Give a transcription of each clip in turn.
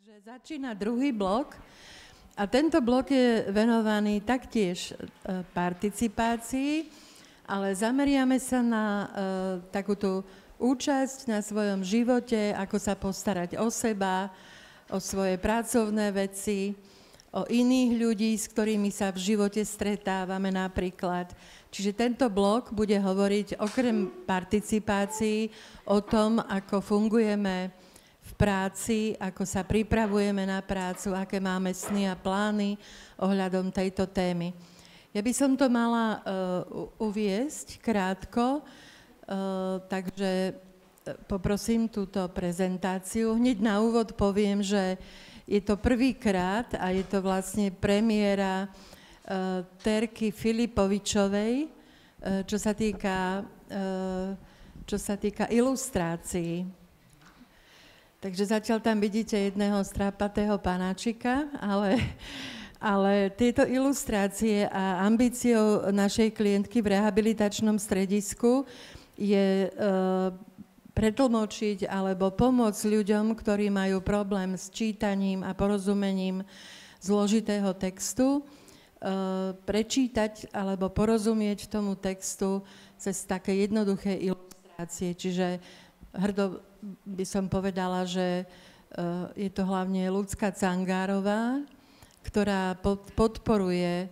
Takže začína druhý blok a tento blok je venovaný taktiež participácii, ale zameriame sa na takúto účasť na svojom živote, ako sa postarať o seba, o svoje pracovné veci, o iných ľudí, s ktorými sa v živote stretávame napríklad. Čiže tento blok bude hovoriť okrem participácií o tom, ako fungujeme v práci, ako sa pripravujeme na prácu, aké máme sny a plány ohľadom tejto témy. Ja by som to mala uviesť krátko, takže poprosím túto prezentáciu. Hneď na úvod poviem, že je to prvýkrát a je to vlastne premiéra Terky Filipovičovej, čo sa týka ilustrácií. Takže zatiaľ tam vidíte jedného strápatého panáčika, ale tieto ilustrácie a ambíciou našej klientky v rehabilitačnom stredisku je pretlmočiť alebo pomôcť ľuďom, ktorí majú problém s čítaním a porozumením zložitého textu, prečítať alebo porozumieť tomu textu cez také jednoduché ilustrácie. Čiže hrdo by som povedala, že je to hlavne Ľudská Cangárová, ktorá podporuje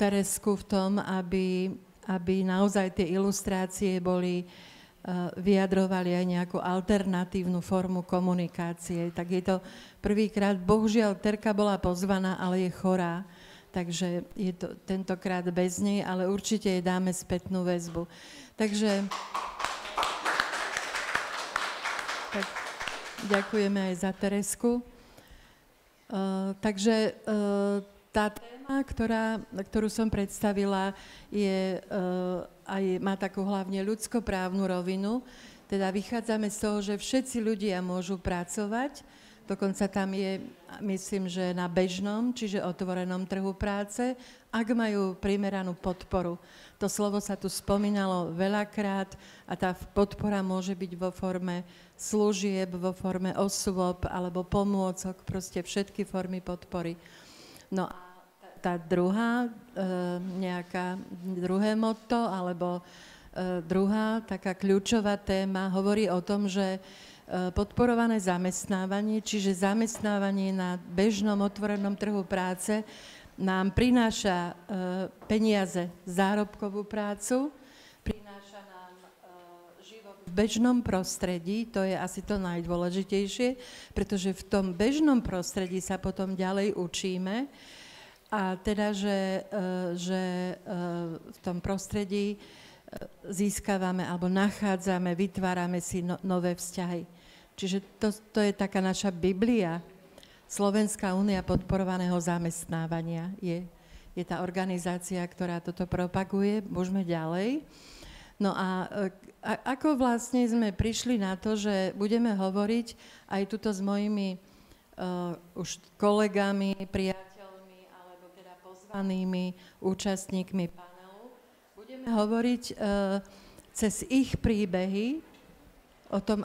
Teresku v tom, aby naozaj tie ilustrácie vyjadrovali aj nejakú alternatívnu formu komunikácie. Tak je to prvýkrát, bohužiaľ Terka bola pozvaná, ale je chorá, takže je to tentokrát bez nej, ale určite jej dáme spätnú väzbu. Takže tak, ďakujeme aj za Teresku. Takže tá téma, ktorú som predstavila, má takú hlavne ľudskoprávnu rovinu. Teda vychádzame z toho, že všetci ľudia môžu pracovať. Dokonca tam je, myslím, že na bežnom, čiže otvorenom trhu práce, ak majú primeranú podporu. To slovo sa tu spomínalo veľakrát a tá podpora môže byť vo forme služieb, vo forme osôb alebo pomôcok, proste všetky formy podpory. No a tá druhé motto alebo druhá taká kľúčová téma hovorí o tom, že podporované zamestnávanie, čiže zamestnávanie na bežnom otvorenom trhu práce nám prináša peniaze, zárobkovú prácu, prináša nám život v bežnom prostredí, to je asi to najdôležitejšie, pretože v tom bežnom prostredí sa potom ďalej učíme a teda, že v tom prostredí získavame alebo nachádzame, vytvárame si nové vzťahy. Čiže to je taká naša Biblia. Slovenská únia podporovaného zamestnávania je tá organizácia, ktorá toto propaguje. Môžeme ďalej. No a ako vlastne sme prišli na to, že budeme hovoriť aj tuto s mojimi už kolegami, priateľmi alebo teda pozvanými účastníkmi panelu. Budeme hovoriť cez ich príbehy o tom,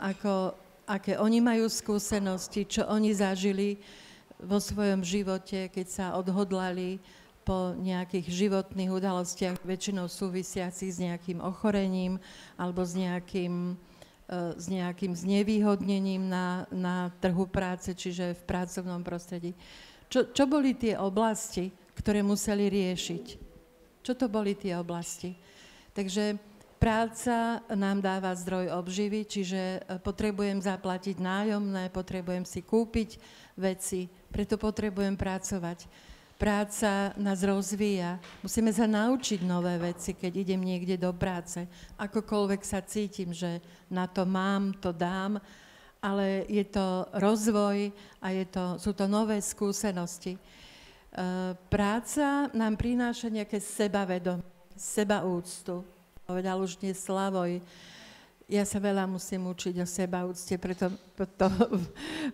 aké oni majú skúsenosti, čo oni zažili vo svojom živote, keď sa odhodlali po nejakých životných udalostiach, väčšinou súvisiacich s nejakým ochorením alebo s nejakým znevýhodnením na trhu práce, čiže v pracovnom prostredí. Čo boli tie oblasti, ktoré museli riešiť? Čo to boli tie oblasti? Takže práca nám dáva zdroj obživy, čiže potrebujem zaplatiť nájomné, potrebujem si kúpiť veci, preto potrebujem pracovať. Práca nás rozvíja, musíme sa naučiť nové veci, keď idem niekde do práce. Akokoľvek sa cítim, že na to mám, to dám, ale je to rozvoj a sú to nové skúsenosti. Práca nám prináša nejaké sebavedomie, sebaúctu. Povedal už dnes Slavoj, ja sa veľa musím učiť o sebaúcte, preto to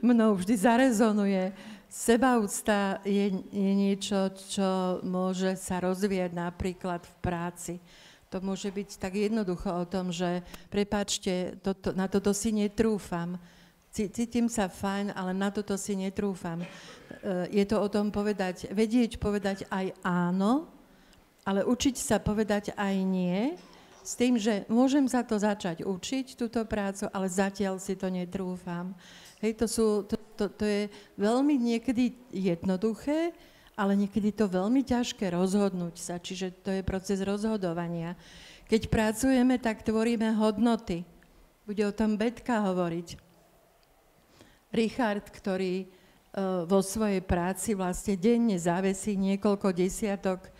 mnou vždy zarezonuje. Sebaúcta je niečo, čo môže sa rozvíjať napríklad v práci. To môže byť tak jednoducho o tom, že prepáčte, na toto si netrúfam. cítim sa fajn, ale na toto si netrúfam. Je to o tom vedieť povedať aj áno, ale učiť sa povedať aj nie, s tým, že môžem sa to začať učiť, túto prácu, ale zatiaľ si to netrúfam. Hej, to je veľmi niekedy jednoduché, ale niekedy to veľmi ťažké rozhodnúť sa, čiže to je proces rozhodovania. Keď pracujeme, tak tvoríme hodnoty. Bude o tom Betka hovoriť. Richard, ktorý vo svojej práci vlastne denne zavesí niekoľko desiatok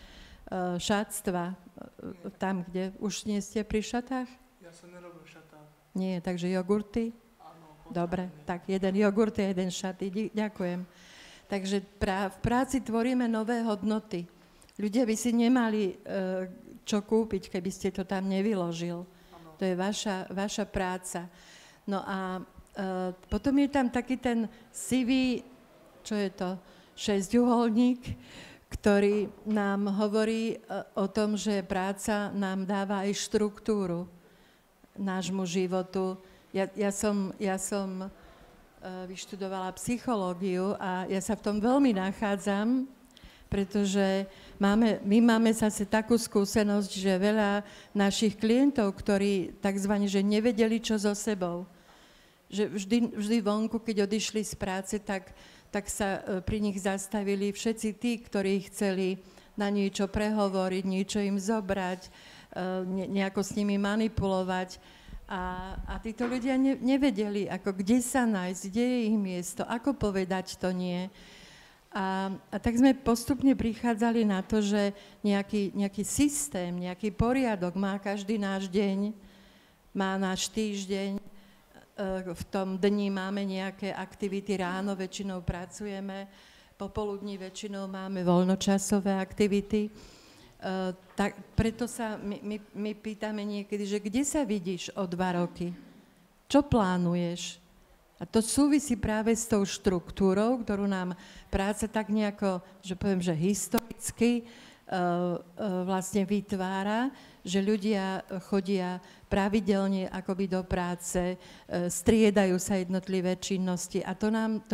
šatstva, tam, kde už nie ste pri šatách? Ja som nerobil šatá. Nie, takže jogurty? Áno. Dobre, tak jeden jogurt a jeden šaty. Ďakujem. Takže v práci tvoríme nové hodnoty. Ľudia by si nemali čo kúpiť, keby ste to tam nevyložil. Ano. To je vaša práca. No a potom je tam taký ten sivý, čo je to, šesťuholník, ktorý nám hovorí o tom, že práca nám dáva aj štruktúru nášmu životu. Ja som vyštudovala psychológiu a ja sa v tom veľmi nachádzam, pretože my máme zase takú skúsenosť, že veľa našich klientov, ktorí takzvané, že nevedeli, čo so sebou, že vždy vonku, keď odišli z práce, tak sa pri nich zastavili všetci tí, ktorí chceli na niečo prehovoriť, niečo im zobrať, nejako s nimi manipulovať. A títo ľudia nevedeli, kde sa nájsť, kde je ich miesto, ako povedať to nie. A tak sme postupne prichádzali na to, že nejaký systém, nejaký poriadok má každý náš deň, má náš týždeň. V tom dni máme nejaké aktivity, ráno väčšinou pracujeme, popoludní väčšinou máme voľnočasové aktivity. Tak preto sa my pýtame niekedy, že kde sa vidíš o 2 roky? Čo plánuješ? A to súvisí práve s tou štruktúrou, ktorú nám práca tak nejako, že poviem, že historicky vlastne vytvára, že ľudia chodia pravidelne akoby do práce, striedajú sa jednotlivé činnosti a to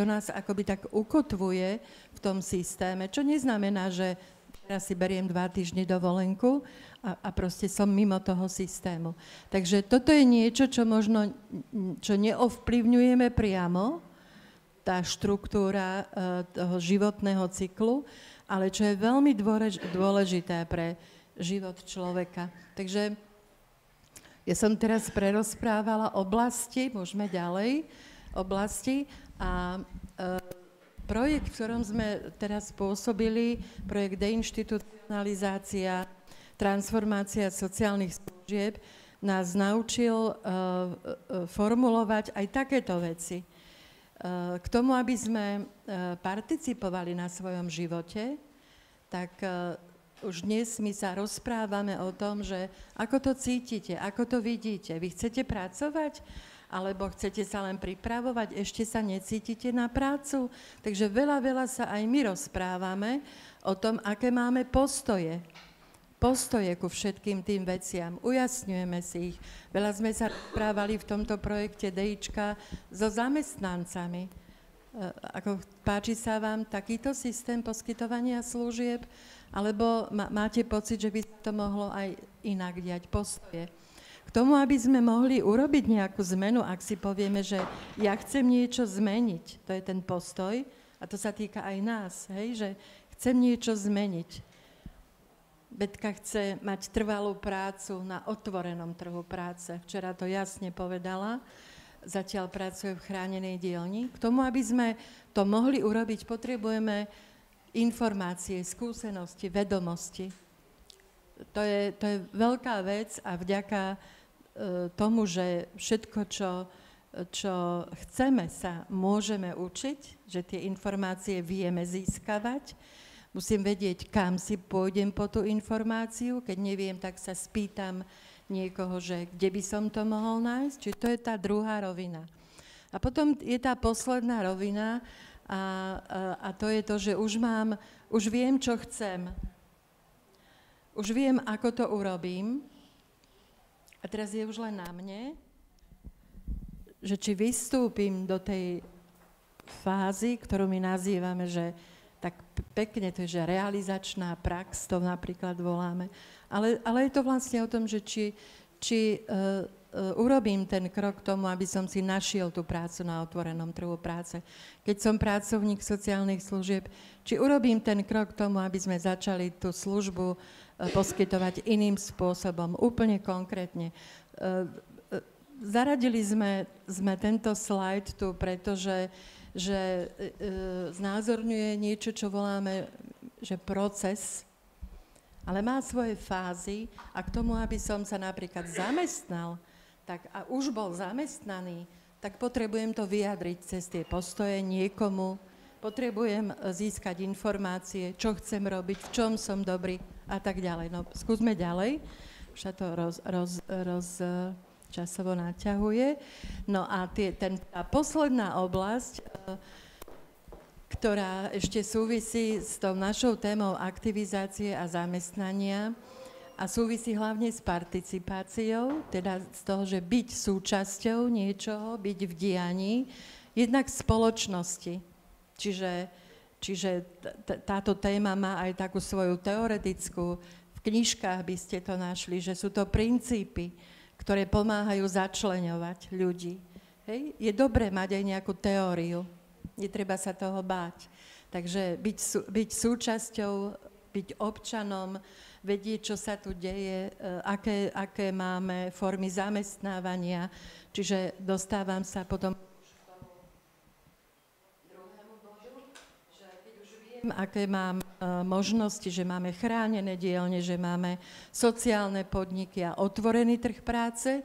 nás akoby tak ukotvuje v tom systéme, čo neznamená, že teraz si beriem 2 týždne dovolenku a proste som mimo toho systému. Takže toto je niečo, čo neovplyvňujeme priamo, tá štruktúra toho životného cyklu, ale čo je veľmi dôležité pre život človeka. Takže ja som teraz prerozprávala oblasti, môžeme ďalej, oblasti a projekt, v ktorom sme teraz pôsobili, projekt deinštitucionalizácia, transformácia sociálnych služieb, nás naučil formulovať aj takéto veci. K tomu, aby sme participovali na svojom živote, tak už dnes my sa rozprávame o tom, že ako to cítite, ako to vidíte. Vy chcete pracovať, alebo chcete sa len pripravovať, ešte sa necítite na prácu. Takže veľa sa aj my rozprávame o tom, aké máme postoje ku všetkým tým veciam. Ujasňujeme si ich. Veľa sme sa rozprávali v tomto projekte DIčka so zamestnancami. Páči sa vám takýto systém poskytovania služieb, alebo máte pocit, že by to mohlo aj inak diať, postoje? K tomu, aby sme mohli urobiť nejakú zmenu, ak si povieme, že ja chcem niečo zmeniť, to je ten postoj, a to sa týka aj nás, hej, že chcem niečo zmeniť. Betka chce mať trvalú prácu na otvorenom trhu práce. Včera to jasne povedala. Zatiaľ pracuje v chránenej dielni. K tomu, aby sme to mohli urobiť, potrebujeme informácie, skúsenosti, vedomosti. To je veľká vec a vďaka tomu, že všetko, čo chceme, sa môžeme učiť, že tie informácie vieme získavať. Musím vedieť, kam si pôjdem po tú informáciu. Keď neviem, tak sa spýtam niekoho, že kde by som to mohol nájsť. Čiže to je tá druhá rovina. A potom je tá posledná rovina a to je to, že už viem, čo chcem. Už viem, ako to urobím. A teraz je už len na mne, že či vystúpim do tej fázy, ktorú my nazývame, že tak pekne to je, že realizačná prax, to napríklad voláme. Ale je to vlastne o tom, že či urobím ten krok k tomu, aby som si našiel tú prácu na otvorenom trhu práce. Keď som pracovník sociálnych služieb, či urobím ten krok k tomu, aby sme začali tú službu poskytovať iným spôsobom, úplne konkrétne. Zaradili sme tento slajd tu, pretože znázorňuje niečo, čo voláme, že proces, ale má svoje fázy a k tomu, aby som sa napríklad zamestnal, tak a už bol zamestnaný, tak potrebujem to vyjadriť cez tie postoje niekomu, potrebujem získať informácie, čo chcem robiť, v čom som dobrý a tak ďalej. No, skúsme ďalej, už sa to časovo naťahuje. No a tá posledná oblasť, ktorá ešte súvisí s tou našou témou aktivizácie a zamestnania a súvisí hlavne s participáciou, teda z toho, že byť súčasťou niečoho, byť v dianí, jednak spoločnosti. Čiže táto téma má aj takú svoju teoretickú, v knižkách by ste to našli, že sú to princípy, ktoré pomáhajú začleňovať ľudí. Hej? Je dobré mať aj nejakú teóriu, netreba sa toho báť. Takže byť súčasťou, byť občanom, vedieť, čo sa tu deje, aké máme formy zamestnávania. Čiže dostávam sa potom druhému bodu, že keď už viem, aké mám možnosti, že máme chránené dielne, že máme sociálne podniky a otvorený trh práce,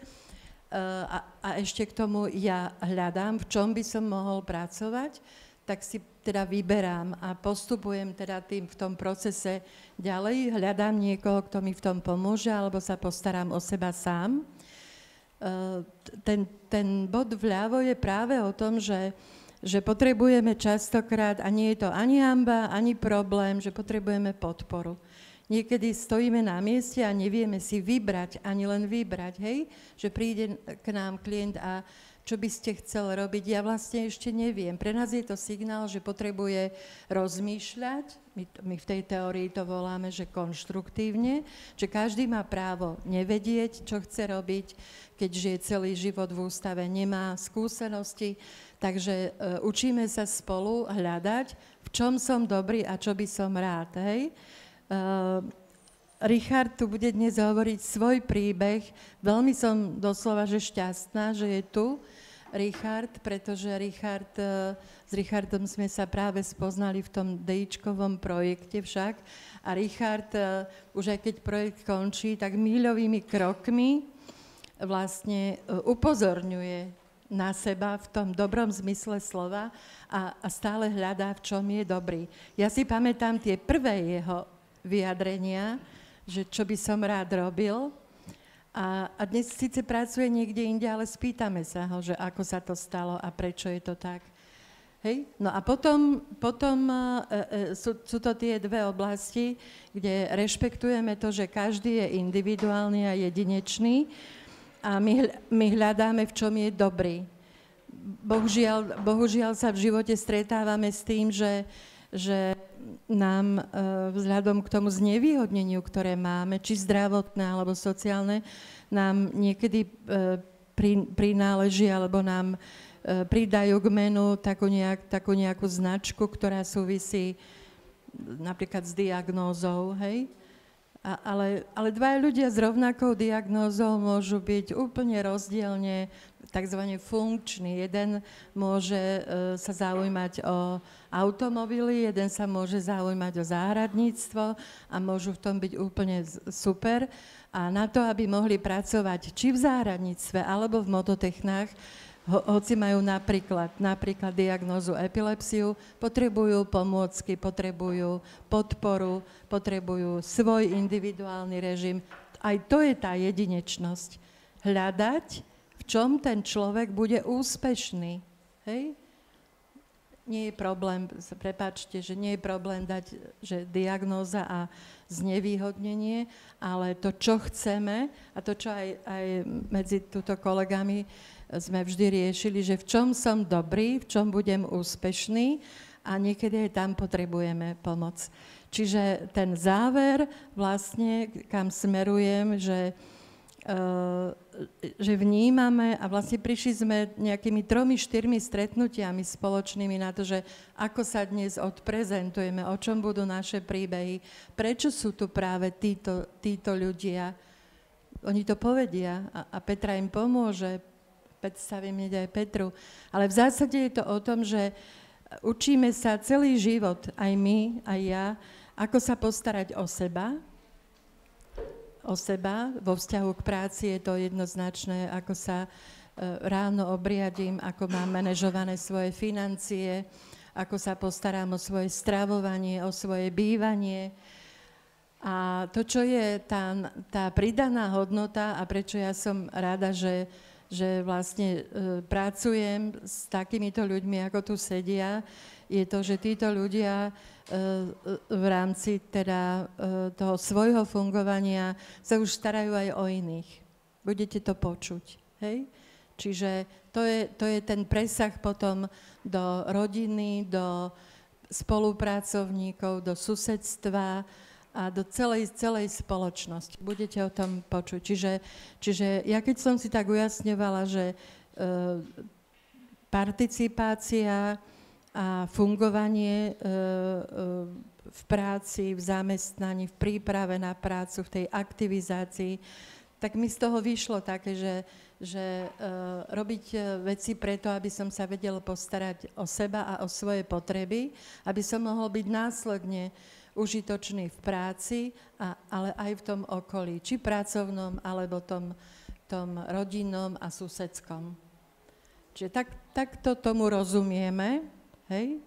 a ešte k tomu ja hľadám, v čom by som mohol pracovať, tak si teda vyberám a postupujem teda v tom procese ďalej, hľadám niekoho, kto mi v tom pomôže, alebo sa postaram o seba sám. Ten bod vľavo je práve o tom, že potrebujeme častokrát, a nie je to ani hanba, ani problém, že potrebujeme podporu. Niekedy stojíme na mieste a nevieme si vybrať, ani len vybrať, hej? Že príde k nám klient a čo by ste chcel robiť, ja vlastne ešte neviem. Pre nás je to signál, že potrebuje rozmýšľať, my v tej teórii to voláme, že konštruktívne, že každý má právo nevedieť, čo chce robiť, keď žije celý život v ústave, nemá skúsenosti, takže učíme sa spolu hľadať, v čom som dobrý a čo by som rád, hej? Richard tu bude dnes hovoriť svoj príbeh. Veľmi som doslova, že šťastná, že je tu Richard, pretože s Richardom sme sa práve spoznali v tom DIčkovom projekte však. A Richard, už aj keď projekt končí, tak míľovými krokmi vlastne upozorňuje na seba v tom dobrom zmysle slova a stále hľadá, v čom je dobrý. Ja si pamätám tie prvé jeho vyjadrenia, že čo by som rád robil. A dnes síce pracuje niekde inde, ale spýtame sa ho, že ako sa to stalo a prečo je to tak. Hej? No a potom sú to tie dve oblasti, kde rešpektujeme to, že každý je individuálny a jedinečný a my hľadáme, v čom je dobrý. Bohužiaľ sa v živote stretávame s tým, že nám vzhľadom k tomu znevýhodneniu, ktoré máme, či zdravotné alebo sociálne, nám niekedy prináleží alebo nám pridajú k menu takú nejakú značku, ktorá súvisí napríklad s diagnózou, hej? Ale dvaja ľudia s rovnakou diagnózou môžu byť úplne rozdielne takzvané funkční. Jeden môže sa zaujímať o automobily, jeden sa môže zaujímať o záhradníctvo a môžu v tom byť úplne super. A na to, aby mohli pracovať či v záhradníctve, alebo v mototechnách, hoci majú napríklad diagnózu epilepsiu, potrebujú pomôcky, potrebujú podporu, potrebujú svoj individuálny režim. Aj to je tá jedinečnosť. Hľadať, v čom ten človek bude úspešný. Hej? nie je problém, prepáčte, že nie je problém dať, že diagnóza a znevýhodnenie, ale to, čo chceme a to, čo aj medzi túto kolegami sme vždy riešili, že v čom som dobrý, v čom budem úspešný a niekedy aj tam potrebujeme pomoc. Čiže ten záver vlastne, kam smerujem, že vnímame a vlastne prišli sme nejakými 3-4 stretnutiami spoločnými na to, že ako sa dnes odprezentujeme, o čom budú naše príbehy, prečo sú tu práve títo ľudia. Oni to povedia a Petra im pomôže, predstavím aj Petru. Ale v zásade je to o tom, že učíme sa celý život, aj my, aj ja, ako sa postarať o seba, vo vzťahu k práci je to jednoznačné, ako sa ráno obriadím, ako mám manažované svoje financie, ako sa postarám o svoje stravovanie, o svoje bývanie. A to, čo je tá pridaná hodnota a prečo ja som rada, že vlastne pracujem s takýmito ľuďmi, ako tu sedia, je to, že títo ľudia v rámci teda toho svojho fungovania sa už starajú aj o iných. Budete to počuť, hej? Čiže to je ten presah potom do rodiny, do spolupracovníkov, do susedstva a do celej spoločnosti. Budete o tom počuť. Čiže ja keď som si tak ujasňovala, že participácia a fungovanie v práci, v zamestnaní, v príprave na prácu, v tej aktivizácii, tak mi z toho vyšlo také, že robiť veci preto, aby som sa vedel postarať o seba a o svoje potreby, aby som mohol byť následne užitočný v práci, ale aj v tom okolí, či pracovnom, alebo tom rodinnom a susedskom. Čiže takto tomu rozumieme. Hej,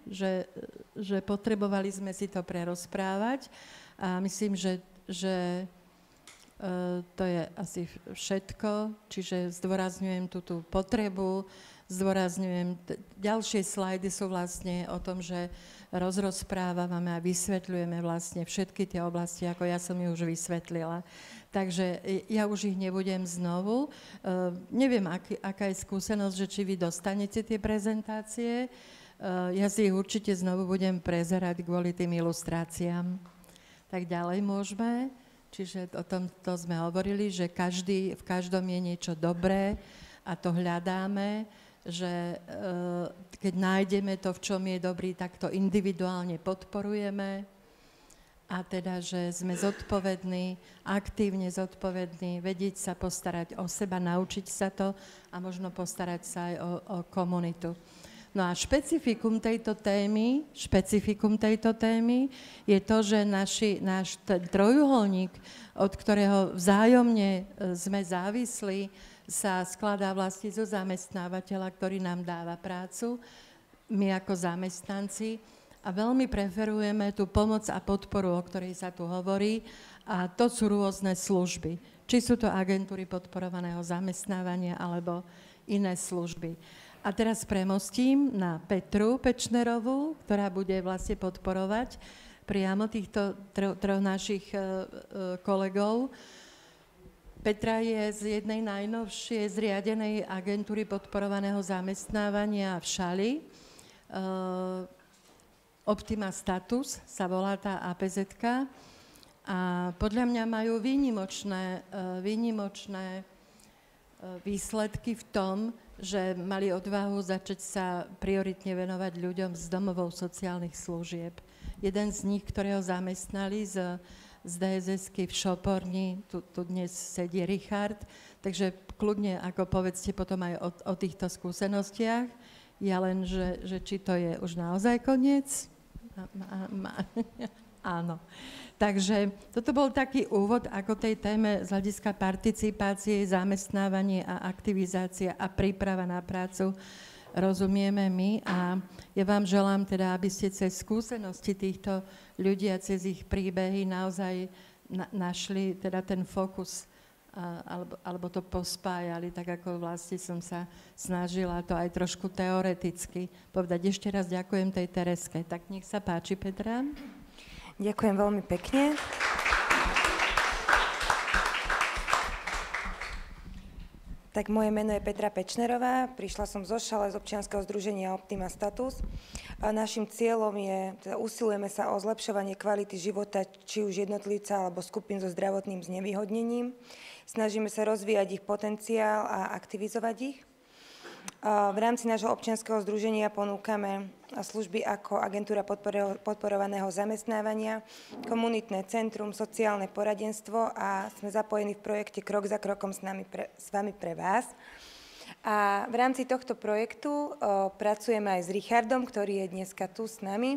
že potrebovali sme si to prerozprávať a myslím, že to je asi všetko, čiže zdôrazňujem tú potrebu, ďalšie slajdy sú vlastne o tom, že rozprávame a vysvetľujeme vlastne všetky tie oblasti, ako ja som ju už vysvetlila. Takže ja už ich nebudem znovu. Neviem, aká je skúsenosť, že či vy dostanete tie prezentácie. Ja si ich určite znovu budem prezerať kvôli tým ilustráciám. Tak ďalej môžeme. Čiže o tomto sme hovorili, že v každom je niečo dobré a to hľadáme, že keď nájdeme to, v čom je dobrý, tak to individuálne podporujeme a teda, že sme zodpovední, aktívne zodpovední, vedieť sa postarať o seba, naučiť sa to a možno postarať sa aj o komunitu. No a špecifikum tejto témy je to, že náš trojuholník, od ktorého vzájomne sme závislí, sa skladá vlastne zo zamestnávateľa, ktorý nám dáva prácu, my ako zamestnanci, a veľmi preferujeme tú pomoc a podporu, o ktorej sa tu hovorí, a to sú rôzne služby. Či sú to agentúry podporovaného zamestnávania, alebo iné služby. A teraz premostím na Petru Pečnerovú, ktorá bude vlastne podporovať priamo týchto troch našich kolegov. Petra je z jednej najnovšie zriadenej agentúry podporovaného zamestnávania v Šali. Optima Status sa volá tá APZ-ka. A podľa mňa majú výnimočné výsledky v tom, že mali odvahu začať sa prioritne venovať ľuďom z domovov sociálnych služieb. Jeden z nich, ktorého zamestnali z DSS-ky v Šoporni, tu dnes sedí Richard, takže kľudne, ako povedzte potom aj o týchto skúsenostiach. Ja len, že či to je už naozaj koniec? Áno. Takže toto bol taký úvod ako tej téme z hľadiska participácie, zamestnávanie a aktivizácia a príprava na prácu rozumieme my a ja vám želám teda, aby ste cez skúsenosti týchto ľudí a cez ich príbehy naozaj našli teda ten fokus alebo to pospájali, tak ako vlastne som sa snažila to aj trošku teoreticky povedať. Ešte raz ďakujem tej Tereske. Tak nech sa páči, Petra. Ďakujem veľmi pekne. Tak moje meno je Petra Pečnerová, prišla som zo Šale z občianskeho združenia Optima Status. A našim cieľom je, teda usilujeme sa o zlepšovanie kvality života či už jednotlivca alebo skupín so zdravotným znevýhodnením. Snažíme sa rozvíjať ich potenciál a aktivizovať ich. V rámci nášho občianskeho združenia ponúkame služby ako agentúra podporovaného zamestnávania, komunitné centrum, sociálne poradenstvo a sme zapojení v projekte Krok za krokom s vami pre vás. A v rámci tohto projektu pracujeme aj s Richardom, ktorý je dneska tu s nami.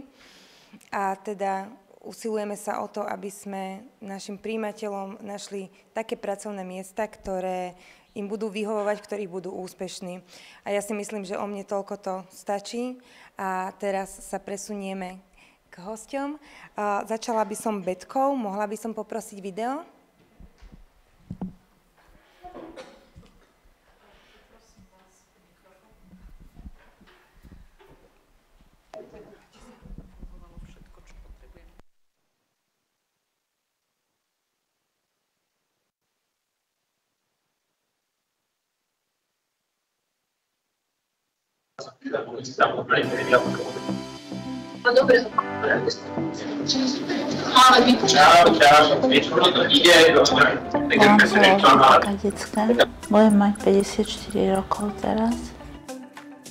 A teda usilujeme sa o to, aby sme našim prijímateľom našli také pracovné miesta, ktoré im budú vyhovovať, ktorých budú úspešní. A ja si myslím, že o mne toľko to stačí. A teraz sa presunieme k hosťom. Začala by som Betkou. Mohla by som poprosiť video? Dobre. Čau. Ide. Mám celoživotná detská. Budem mať 54 rokov teraz.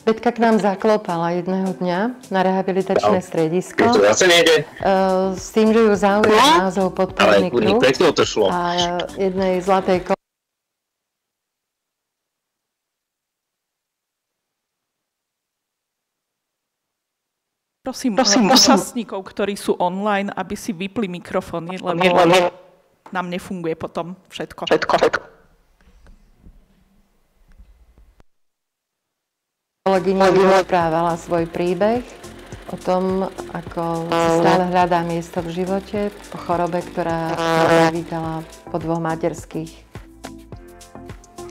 Betka k nám zaklopala jedného dňa na rehabilitačné stredisko. To zase nejde. S tým, že ju zaujal názov podporný kruh Pekne to šlo. a jednej zlatej Prosím účastníkov, ktorí sú online, aby si vypli mikrofóny, lebo nám nefunguje potom všetko. kolegyňa rozprávala svoj príbeh o tom, ako si stále hľadá miesto v živote po chorobe, ktorá zavítala po 2 materských.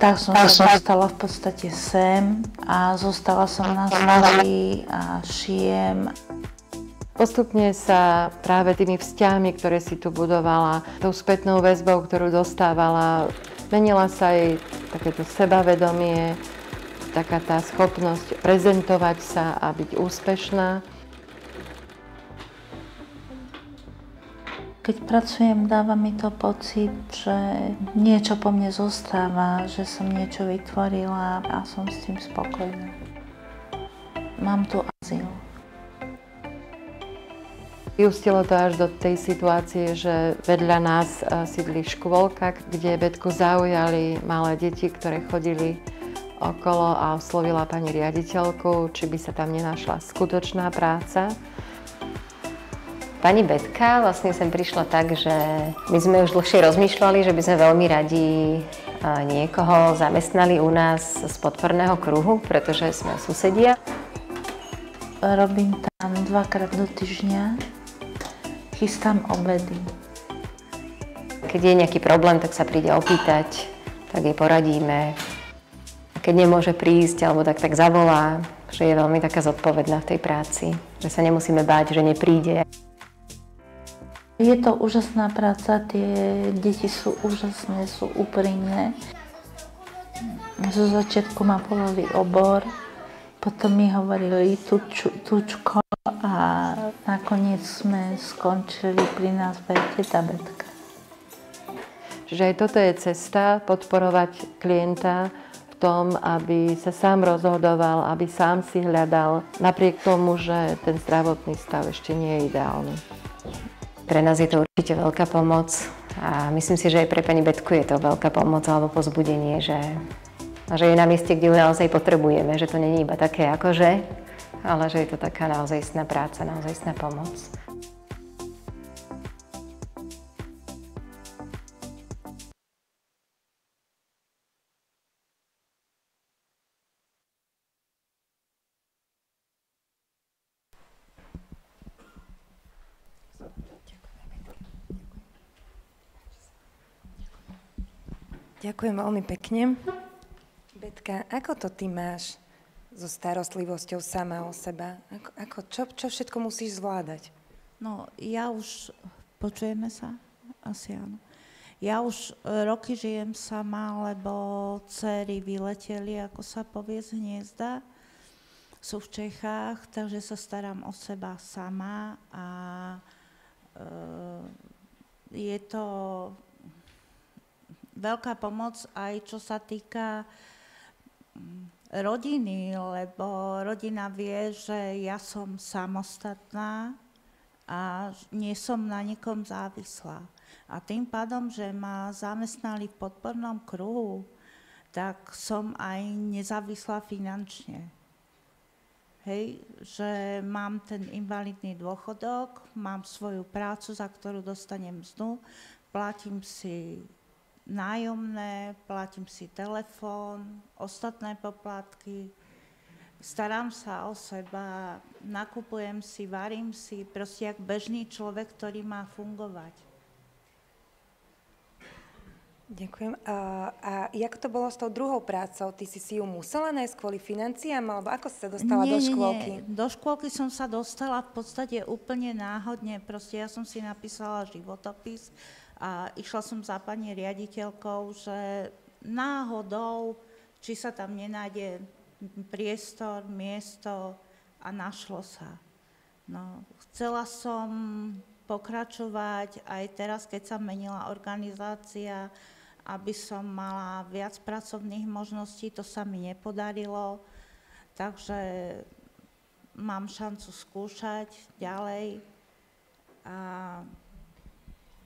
Tak som sa dostala v podstate sem a zostala som na stoli a šijem. Postupne sa práve tými vzťahmi, ktoré si tu budovala, tou spätnou väzbou, ktorú dostávala, menila sa jej takéto sebavedomie, taká tá schopnosť prezentovať sa a byť úspešná. Keď pracujem, dáva mi to pocit, že niečo po mne zostáva, že som niečo vytvorila a som s tým spokojná. Mám tu azyl. Vyústilo to až do tej situácie, že vedľa nás sídli škôlka, kde Betku zaujali malé deti, ktoré chodili okolo a oslovila pani riaditeľku, či by sa tam nenašla skutočná práca. Pani Betka vlastne sem prišla tak, že my sme už dlhšie rozmýšľali, že by sme veľmi radi niekoho zamestnali u nás z podporného kruhu, pretože sme susedia. Robím tam 2-krát do týždňa, chystám obedy. Keď je nejaký problém, tak sa príde opýtať, tak jej poradíme. Keď nemôže prísť, alebo tak zavolá, že je veľmi taká zodpovedná v tej práci, že sa nemusíme báť, že nepríde. Je to úžasná práca, tie deti sú úžasné, sú úprimné. Zo začiatku ma volali obor, potom mi hovorili tučko a nakoniec sme skončili pri názve Teta Betka. Čiže aj toto je cesta podporovať klienta v tom, aby sa sám rozhodoval, aby sám si hľadal, napriek tomu, že ten zdravotný stav ešte nie je ideálny. Pre nás je to určite veľká pomoc a myslím si, že aj pre pani Betku je to veľká pomoc alebo povzbudenie, že je na mieste, kde ju naozaj potrebujeme, že to nie je iba také akože, ale že je to taká naozajstná práca, naozajstná pomoc. Ďakujem veľmi pekne. Betka, ako to ty máš so starostlivosťou sama o seba? Čo všetko musíš zvládať? No, ja už, počujeme sa? Asi áno. Ja už roky žijem sama, lebo dcery vyleteli, ako sa povie, z hniezda. Sú v Čechách, takže sa starám o seba sama a je to veľká pomoc aj čo sa týka rodiny, lebo rodina vie, že ja som samostatná a nie som na nikom závislá. A tým pádom, že ma zamestnali v podpornom kruhu, tak som aj nezávislá finančne. Hej, že mám ten invalidný dôchodok, mám svoju prácu, za ktorú dostanem mzdu, platím si nájomné, platím si telefón, ostatné poplatky, starám sa o seba, nakupujem si, varím si, proste jak bežný človek, ktorý má fungovať. Ďakujem. A jak to bolo s tou druhou prácou? Ty si ju musela nájsť kvôli financiám, alebo ako si sa dostala do škôlky? Nie. Do škôlky som sa dostala v podstate úplne náhodne. Proste ja som si napísala životopis a išla som za pani riaditeľkou, že náhodou, či sa tam nenájde priestor, miesto a našlo sa. No, chcela som pokračovať aj teraz, keď sa menila organizácia, aby som mala viac pracovných možností, to sa mi nepodarilo, takže mám šancu skúšať ďalej.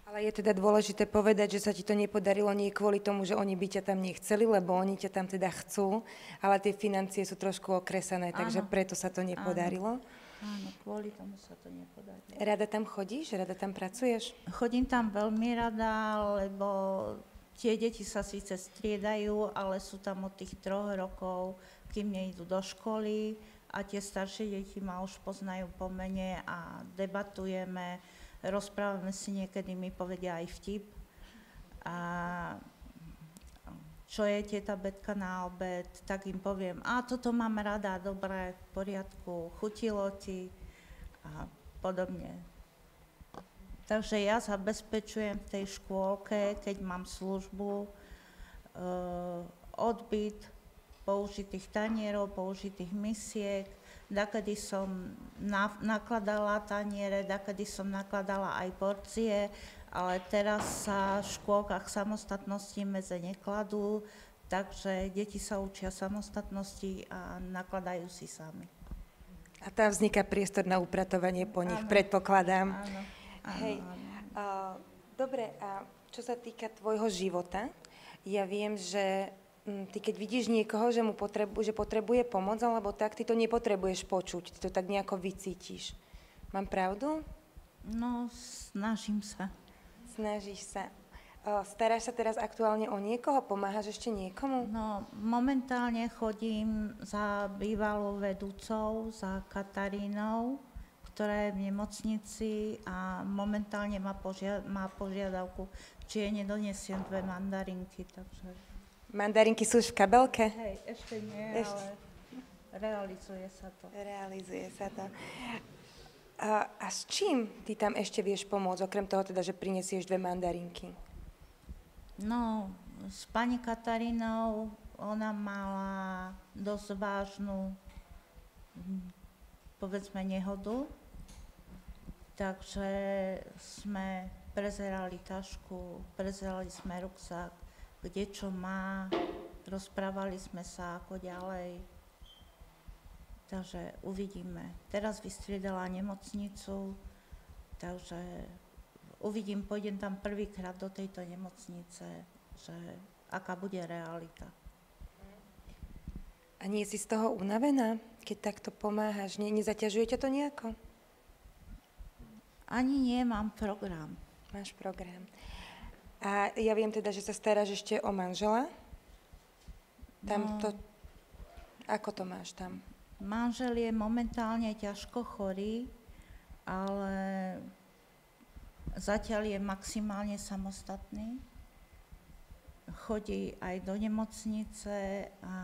Ale je teda dôležité povedať, že sa ti to nepodarilo nie kvôli tomu, že oni by ťa tam nechceli, lebo oni ťa tam teda chcú, ale tie financie sú trošku okresané, takže preto sa to nepodarilo. Áno, kvôli tomu sa to nepodarilo. Rada tam chodíš? Rada tam pracuješ? Chodím tam veľmi rada, lebo tie deti sa síce striedajú, ale sú tam od tých 3 rokov, kým nejdú do školy a tie staršie deti ma už poznajú po mene a debatujeme, rozprávame si, niekedy mi povedia aj vtip. A čo je teta Betka na obed, tak im poviem, toto mám rada, dobre, v poriadku, chutilo ti a podobne. Takže ja zabezpečujem v tej škôlke, keď mám službu, odbyt použitých tanierov, použitých misiek. Dakedy som nakladala taniere, dakedy som nakladala aj porcie, ale teraz sa v škôlkach samostatnosti medze nekladú, takže deti sa učia samostatnosti a nakladajú si sami. A tam vzniká priestor na upratovanie po nich, predpokladám. Áno. Hej. Dobre, a čo sa týka tvojho života, ja viem, že ty keď vidíš niekoho, že potrebuje pomoc, alebo tak, ty to nepotrebuješ počuť, ty to tak nejako vycítiš. Mám pravdu? No, snažím sa. Snažíš sa. Staráš sa teraz aktuálne o niekoho? Pomáhaš ešte niekomu? No, momentálne chodím za bývalou vedúcou, za Katarínou, ktorá je v nemocnici a momentálne má požiadavku, či jej nedonesiem 2 mandarinky, takže... Mandarinky sú už v kabelke? Hej, ešte nie, ale realizuje sa to. Realizuje sa to. A s čím ty tam ešte vieš pomôcť, okrem toho teda, že prinesieš 2 mandarinky? No, s pani Katarínou, ona mala dosť vážnu, povedzme, nehodu, takže sme prezerali tašku, prezerali sme ruksak, kde čo má, rozprávali sme sa ako ďalej. Takže uvidíme. Teraz vystriedala nemocnicu, takže uvidím, pôjdem tam prvýkrát do tejto nemocnice, že aká bude realita. A nie si z toho unavená, keď takto pomáhaš? Nezaťažuje ťa to nejako? Ani nie, mám program. Máš program. A ja viem teda, že sa staráš ešte o manžela? Ako to máš tam? Manžel je momentálne ťažko chorý, ale zatiaľ je maximálne samostatný. chodí aj do nemocnice a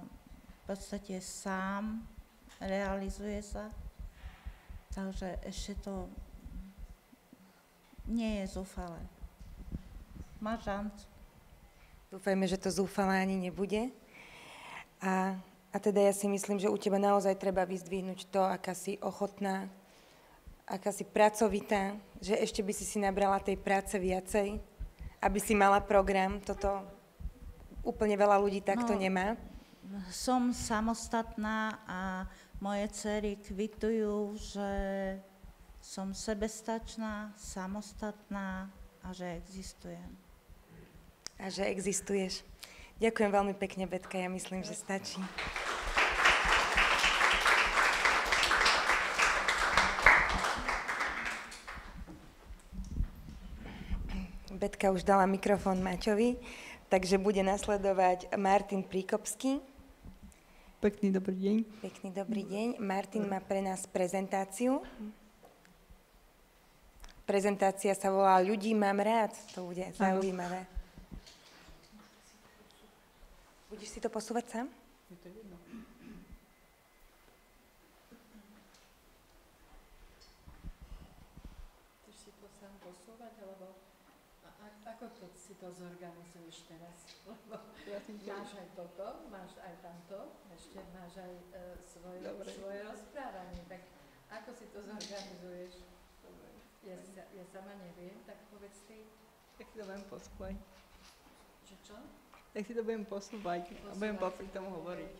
v podstate sám realizuje sa. Takže ešte to nie je zúfalé. Má šancu. Dúfajme, že to zúfalé ani nebude. A teda ja si myslím, že u teba naozaj treba vyzdvihnúť to, aká si ochotná, aká si pracovitá, že ešte by si nabrala tej práce viacej, aby si mala program. Toto úplne veľa ľudí takto nemá. Som samostatná a moje dcery kvitujú, že som sebestačná, samostatná a že existujem. A že existuješ. Ďakujem veľmi pekne, Betka, ja myslím, že stačí. Betka už dala mikrofón Maťovi, takže bude nasledovať Martin Príkopský. Pekný dobrý deň. Pekný dobrý deň. Martin má pre nás prezentáciu. Prezentácia sa volá Ľudí mám rád. To bude zaujímavé. Budeš si to posúvať sám? Je to jedno. Chceš si to sám posúvať, alebo ako si to zorganizuješ teraz? Lebo máš aj toto, máš aj tamto, ešte máš aj svoje rozprávanie, tak ako si to zorganizuješ? Ja sama neviem, tak povedz ty. Tak si to budem posúvať. Čo? Tak si to budem posúvať a budem popri tomu hovoriť.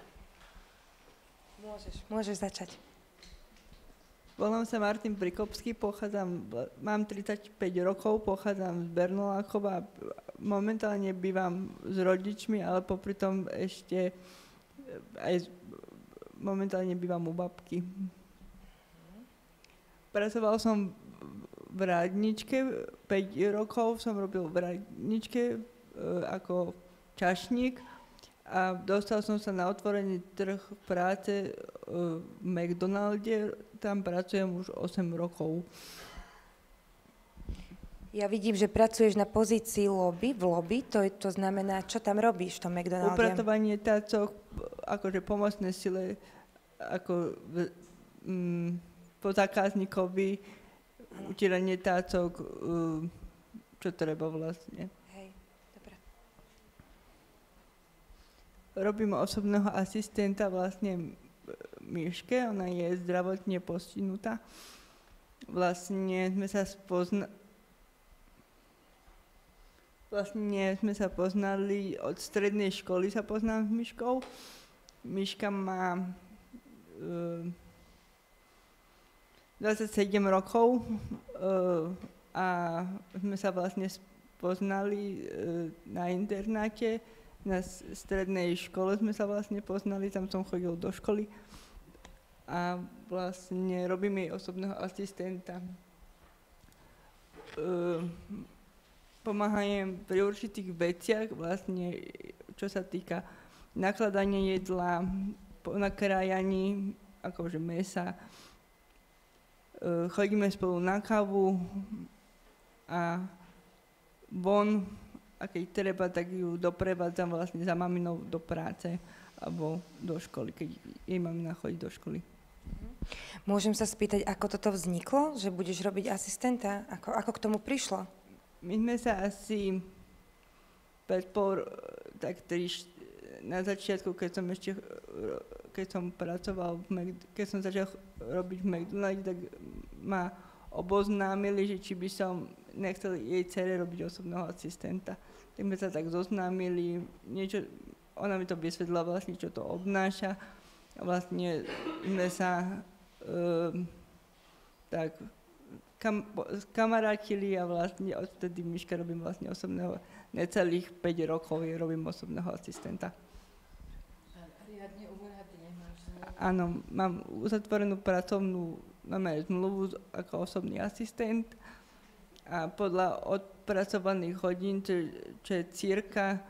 Môžeš začať. Volám sa Martin Príkopský, mám 35 rokov, pochádzam z Bernolákova, momentálne bývam s rodičmi, ale popri tom ešte aj momentálne bývam u babky. Pracoval som v Rádničke, 5 rokov som robil v Rádničke ako čašník a dostal som sa na otvorený trh práce v McDonalde, tam pracujem už 8 rokov. Ja vidím, že pracuješ na pozícii v lobby, to znamená, čo tam robíš v tom McDonalde? Upratovanie tácok, akože pomocné sile, ako po zákazníkovi, utieranie tácok, čo treba vlastne. Hej, dobre. Robím osobného asistenta vlastne Miške, ona je zdravotne postihnutá. Vlastne sme sa poznali, od strednej školy sa poznám s Miškou. Miška má 27 rokov a sme sa vlastne poznali na internáte. Na strednej škole sme sa vlastne poznali, tam som chodil do školy a vlastne robím jej osobného asistenta. Pomáhajem pri určitých veciach, vlastne čo sa týka nakladania jedla, nakrájaní, akože mäsa. Chodíme spolu na kávu a von, a keď treba, tak ju doprevádzam vlastne za maminou do práce alebo do školy, keď jej mamina chodí do školy. Môžem sa spýtať, ako toto vzniklo, že budeš robiť asistenta? Ako k tomu prišlo? My sme sa asi na začiatku, keď som začal robiť v McDonalde, tak ma oboznámili, že či by som nechcel jej dcere robiť osobného asistenta. Tak sme sa tak zoznámili, ona mi to vysvetlila vlastne, čo to obnáša. A vlastne sme sa kamarátili a vlastne odtedy Miška robím vlastne osobného, necelých 5 rokov robím osobného asistenta. A riadne úrady nemáš zmluvu? Áno, mám uzatvorenú pracovnú, máme zmluvu ako osobný asistent a podľa odpracovaných hodín, čo je cirka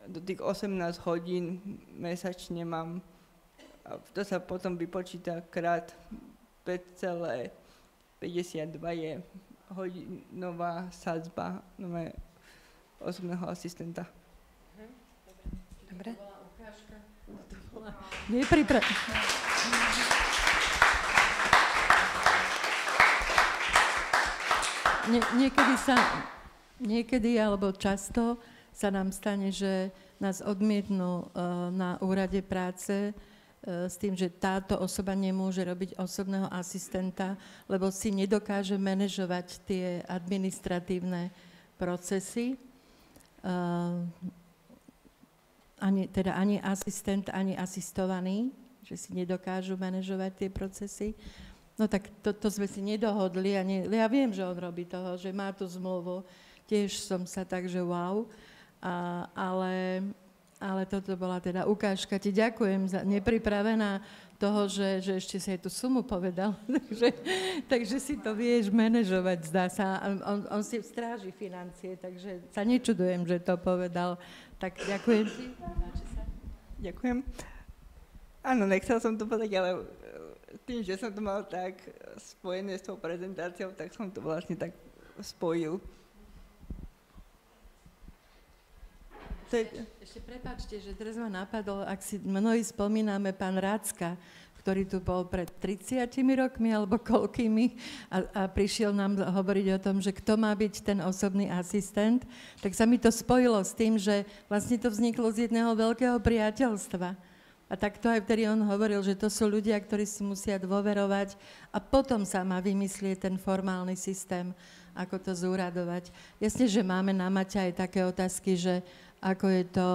do tých 18 hodín mesačne mám. A to sa potom vypočíta krát 5,52 je hodinová sadzba. osobného asistenta. Dobre. Niekedy alebo často sa nám stane, že nás odmietnú na úrade práce s tým, že táto osoba nemôže robiť osobného asistenta, lebo si nedokáže manažovať tie administratívne procesy. Ani asistent, ani asistovaný, že si nedokážu manažovať tie procesy. No tak to sme si nedohodli. Ja viem, že on robí toho, že má tú zmluvu. Tiež som sa tak, že wow. Ale toto bola teda ukážka. Ti ďakujem za nepripravená toho, že ešte si aj tú sumu povedal. takže si to vieš manažovať, zdá sa. On si stráži financie, takže sa nečudujem, že to povedal. Tak ďakujem ti. Ďakujem. Áno, nechcel som to povedať, ale tým, že som to mal tak spojené s tou prezentáciou, tak som to vlastne tak spojil. Ešte prepáčte, že teraz ma napadlo, ak si mnohí spomíname pán Rácka, ktorý tu bol pred 30 rokmi alebo koľkými a prišiel nám hovoriť o tom, že kto má byť ten osobný asistent, tak sa mi to spojilo s tým, že vlastne to vzniklo z jedného veľkého priateľstva. A tak to aj vtedy on hovoril, že to sú ľudia, ktorí si musia dôverovať a potom sa má vymyslieť ten formálny systém, ako to zúradovať. Jasne, že máme na Maťa aj také otázky, že ako je to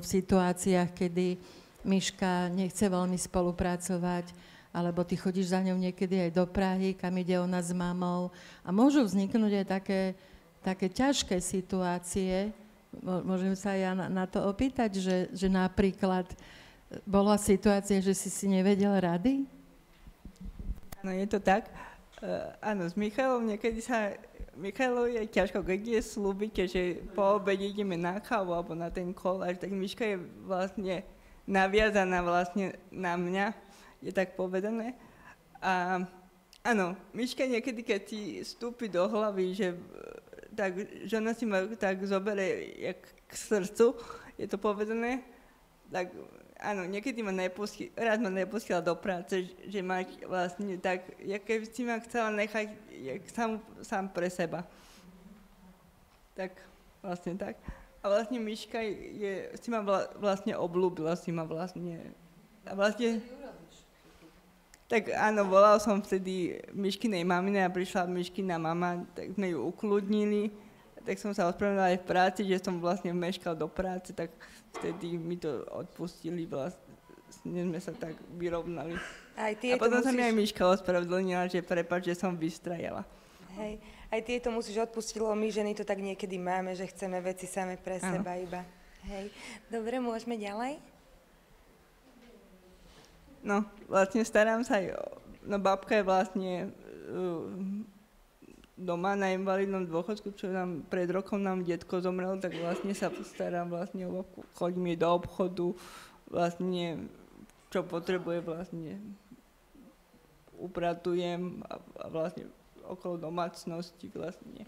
v situáciách, kedy Miška nechce veľmi spolupracovať, alebo ty chodíš za ňou niekedy aj do Prahy, kam ide ona s mamou. A môžu vzniknúť aj také ťažké situácie. Môžem sa ja na to opýtať, že napríklad bola situácia, že si nevedel rady? Áno, je to tak. Áno, s Michalom niekedy Michalovi je ťažko, keď je slúbite, že po obede ideme na kávu alebo na ten koláč, tak Miška je vlastne naviazaná vlastne na mňa, je tak povedané. A áno, Miška niekedy, keď ti vstúpi do hlavy, že ona si ma tak zoberie jak k srdcu, je to povedané, tak áno, niekedy raz ma nepustila do práce, že ma vlastne tak, keby si ma chcela nechať sám pre seba. Tak, vlastne tak. A vlastne Miška si ma vlastne obľúbila, si ma vlastne... A vlastne... Tak áno, volal som vtedy Miškinej mamine a prišla Miškina mama, tak sme ju ukludnili. Tak som sa ospravedlnila aj v práci, že som vlastne meškal do práce, tak vtedy mi to odpustili, vlastne sme sa tak vyrovnali. A potom sa mi aj Miška ospravedlnila, že prepáč, že som vystrajala. Hej, aj ty to musíš odpustiť, lebo my ženy to tak niekedy máme, že chceme veci same pre seba iba. Hej, dobre, môžeme ďalej? No, vlastne starám sa aj, no babka je vlastne doma na invalidnom dôchodku, čo nám pred rokom nám detko zomrel, tak vlastne sa starám vlastne o babku. Chodím jej do obchodu, vlastne čo potrebuje, vlastne upratujem a vlastne okolo domácnosti vlastne.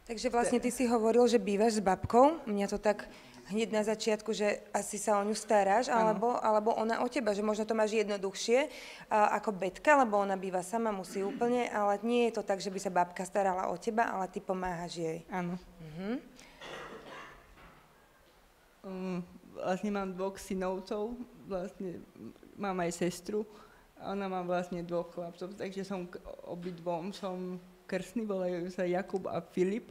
Takže vlastne ty si hovoril, že bývaš s babkou, mňa to tak hneď na začiatku, že asi sa o ňu staráš, alebo ona o teba, že možno to máš jednoduchšie ako Betka, lebo ona býva sama, musí úplne, ale nie je to tak, že by sa babka starala o teba, ale ty pomáhaš jej. Áno. Vlastne mám 2 synovcov, vlastne mám aj sestru, a ona má vlastne 2 chlapcov, takže som obidvom som krstný, volajú sa Jakub a Filip.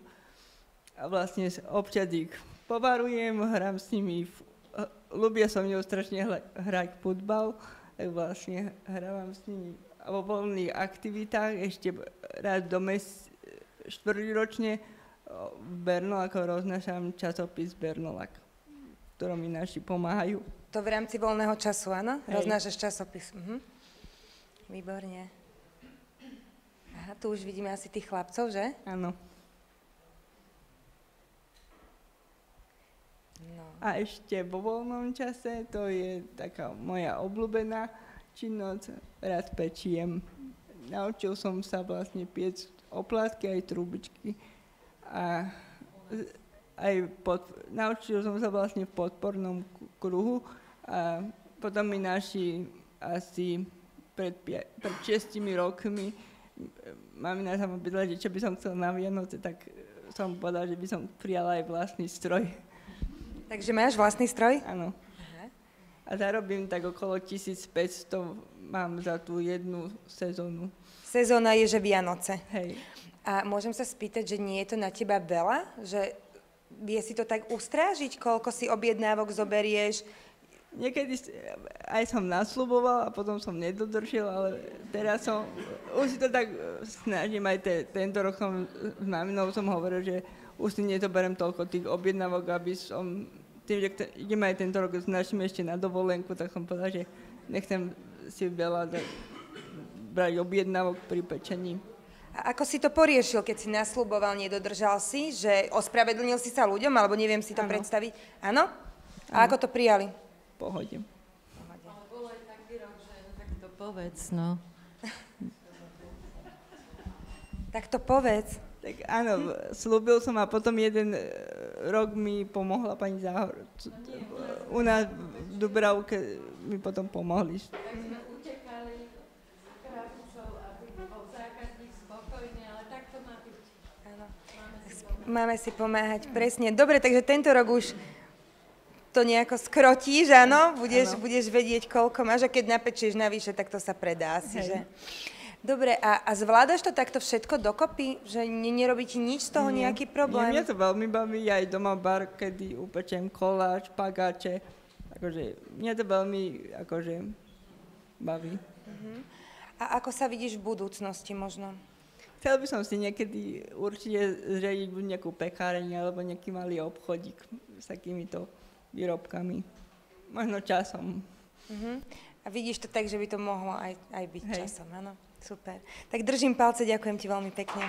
A vlastne občas ich povarujem, hrám s nimi, ľubia som ňou strašne hrať futbal, tak vlastne hrávam s nimi vo voľných aktivitách, ešte raz štvrťročne v Bernolaku roznášam časopis Bernolak, ktorom mi naši pomáhajú. To v rámci voľného času, áno? Roznášaš časopis. Výborne. Aha, tu už vidíme asi tých chlapcov, že? Áno. No. A ešte vo voľnom čase, to je taká moja obľúbená činnosť, rád pečiem. Naučil som sa vlastne piecť oplátky aj trubičky. A naučil som sa vlastne v podpornom kruhu a potom mi naši asi pred 6 rokmi mamina sa ma pýtala, že čo by som chcel na Vianoce, tak som povedal, že by som prijala aj vlastný stroj. Takže máš vlastný stroj? Áno. A zarobím tak okolo 1500, mám za tú jednu sezónu. Sezóna je, že Vianoce. Hej. A môžem sa spýtať, že nie je to na teba veľa? Že vie si to tak ustrážiť, koľko si objednávok zoberieš? Niekedy aj som nasľuboval a potom som nedodržil, ale teraz už si to tak snažím, aj tento rok som s maminou hovoril, že už si nezoberiem toľko tých objednávok, aby som, tým, že ideme aj tento rok s našimi ešte na dovolenku, tak som povedal, že nechcem si veľa brať objednávok pri pečení. A ako si to poriešil, keď si nasľuboval, nedodržal si, že ospravedlnil si sa ľuďom, alebo neviem si to predstaviť? Áno? A ako to prijali? Pohode. Ale bolo aj taký rok, že tak to povedz, no. Tak to povedz. Tak áno, slúbil som a potom jeden rok mi pomohla pani Záhor. U nás v Dubravke mi potom pomohli. Tak sme utekali s krabičou, aby bol zákazník spokojný, ale tak to má byť. Áno. Máme si pomáhať, presne. Dobre, takže tento rok už to nejako skrotíš, áno? Budeš vedieť, koľko máš a keď napečieš navyše, tak to sa predá asi, že? Dobre, a zvládaš to takto všetko dokopy? Že nerobí ti nič z toho nejaký problém? Mňa to veľmi baví, ja aj doma bar, kedy upečiem koláč, pagáče. Akože, mňa to veľmi baví. A ako sa vidíš v budúcnosti možno? Chcel by som si niekedy určite zriadiť buď nejakú pekáreň alebo nejaký malý obchodík s takýmito výrobkami. Možno časom. A vidíš to tak, že by to mohlo aj byť časom, áno? Super. Tak držím palce, ďakujem ti veľmi pekne.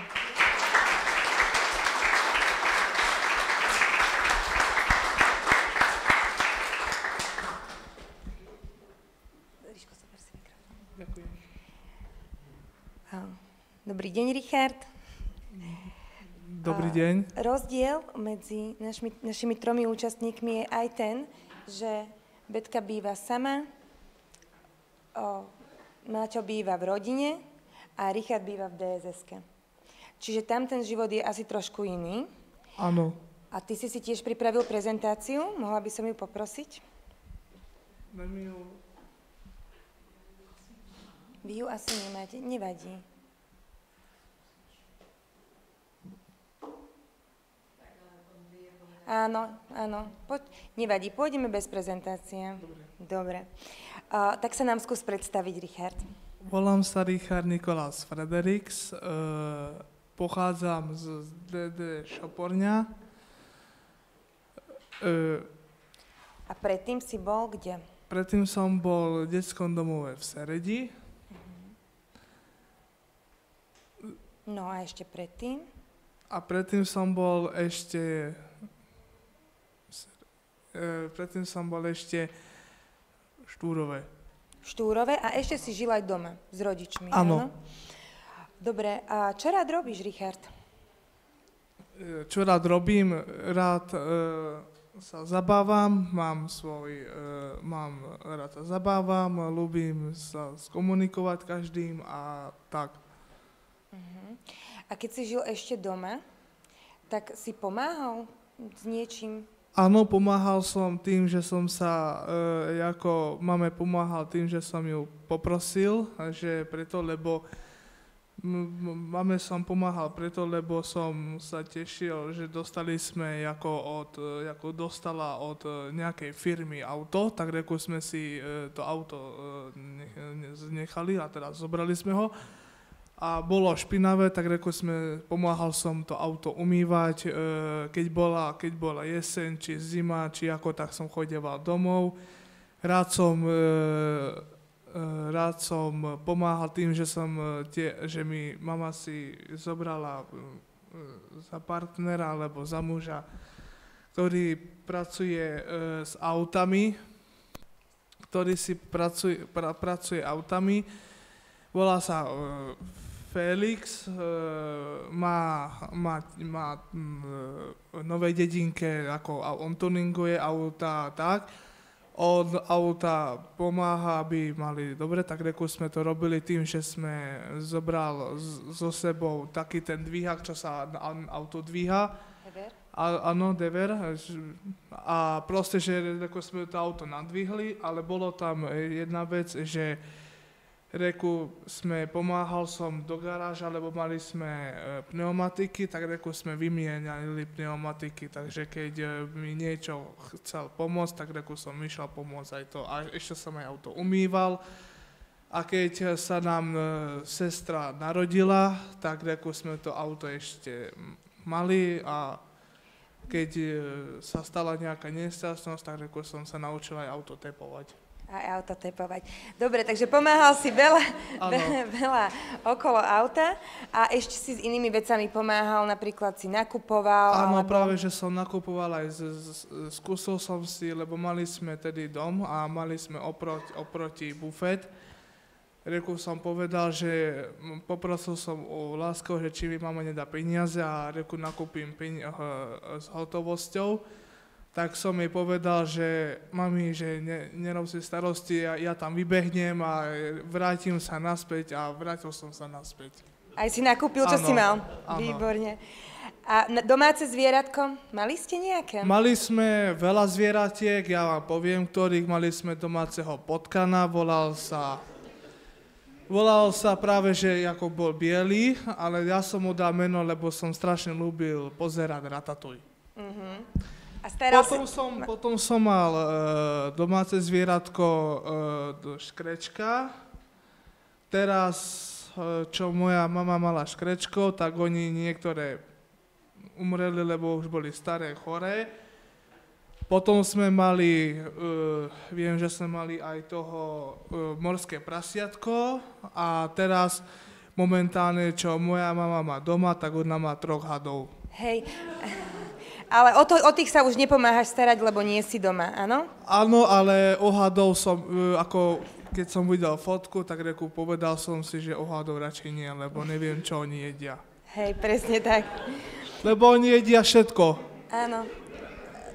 Ďakujem. Dobrý deň, Richard. Dobrý deň. Rozdiel medzi našimi 3 účastníkmi je aj ten, že Betka býva sama, Máťo býva v rodine a Richard býva v DSS-ke. Čiže tam ten život je asi trošku iný. Áno. A ty si tiež pripravil prezentáciu? Mohla by som ju poprosiť? Vy ju asi nemáte? Nevadí. Áno. Nevadí, pôjdeme bez prezentácie. Dobre. Tak sa nám skús predstaviť, Richard. Volám sa Richard Nikolás Fredericks, pochádzam z DD Šoporňa. A predtým si bol kde? Predtým som bol v detskom domove v Seredi. No a ešte predtým? A predtým som bol ešte v Štúrove. V Štúrove a ešte si žil aj doma s rodičmi, áno? Dobre, a čo rád robíš, Richard? Čo rád robím? Rád sa zabávam, rád sa zabávam, ľúbim sa skomunikovať každým a tak. A keď si žil ešte doma, tak si pomáhal s niečím? Áno, pomáhal som tým, že som sa, ako mame pomáhal tým, že som ju poprosil, že preto, lebo mame som pomáhal preto, lebo som sa tešil, že dostali sme, ako dostala od nejakej firmy auto, tak reku sme si to auto nechali a teraz zobrali sme ho. A bolo špinavé, tak pomáhal som to auto umývať, keď bola jeseň, či zima, či ako, tak som chodieval domov. Rád som pomáhal tým, že mi mama si zobrala za partnera alebo za muža, ktorý pracuje s autami, pracuje autami. Volá sa Felix má v Novej dedinke, ako on tuninguje auta tak. On auta pomáha, aby mali dobre, tak reku sme to robili tým, že sme zobral so sebou taký ten dvíhak, čo sa auto dvíha. Áno, Dever. A proste, že reku sme to auto nadvihli, ale bolo tam jedna vec, že reku pomáhal som do garáža, lebo mali sme pneumatiky, tak reku sme vymienali pneumatiky, takže keď mi niečo chcel pomôcť, tak reku som išiel pomôcť aj to. A ešte som aj auto umýval. A keď sa nám sestra narodila, tak reku sme to auto ešte mali a keď sa stala nejaká nešťastnosť, tak reku som sa naučil aj auto tepovať. Aj auto tepovať. Dobre, takže pomáhal si veľa okolo auta a ešte si s inými vecami pomáhal, napríklad si nakupoval. Áno, alebo... práve, že som nakupoval aj, skúsil som si, lebo mali sme tedy dom a mali sme oproti bufet. Reku som povedal, že poprosil som u Láskov, že či mi mama nedá peniaze a reku nakúpim s hotovosťou. Tak som jej povedal, že mami, že nerob si starosti, ja tam vybehnem a vrátim sa naspäť a vrátil som sa naspäť. Aj si nakúpil, čo si mal? Áno. Výborne. A domáce zvieratko, mali ste nejaké? Mali sme veľa zvieratiek, ja vám poviem, ktorých. Mali sme domáceho potkana, volal sa práve, že ako bol biely, ale ja som mu dal meno, lebo som strašne ľúbil pozerať Ratatouille. A potom som mal domáce zvieratko škrečka. Teraz, čo moja mama mala škrečko, tak oni niektoré umreli, lebo už boli staré, choré. Potom sme mali, viem, že sme mali aj toho morské prasiatko a teraz momentálne, čo moja mama má doma, tak ona má 3 hadov. Hej, ale o tých sa už nepomáhaš starať, lebo nie si doma, áno? Áno, ale o hadov som, ako keď som videl fotku, tak povedal som si, že o hadov radšej nie, lebo neviem, čo oni jedia. Hej, presne tak. Lebo oni jedia všetko. Áno.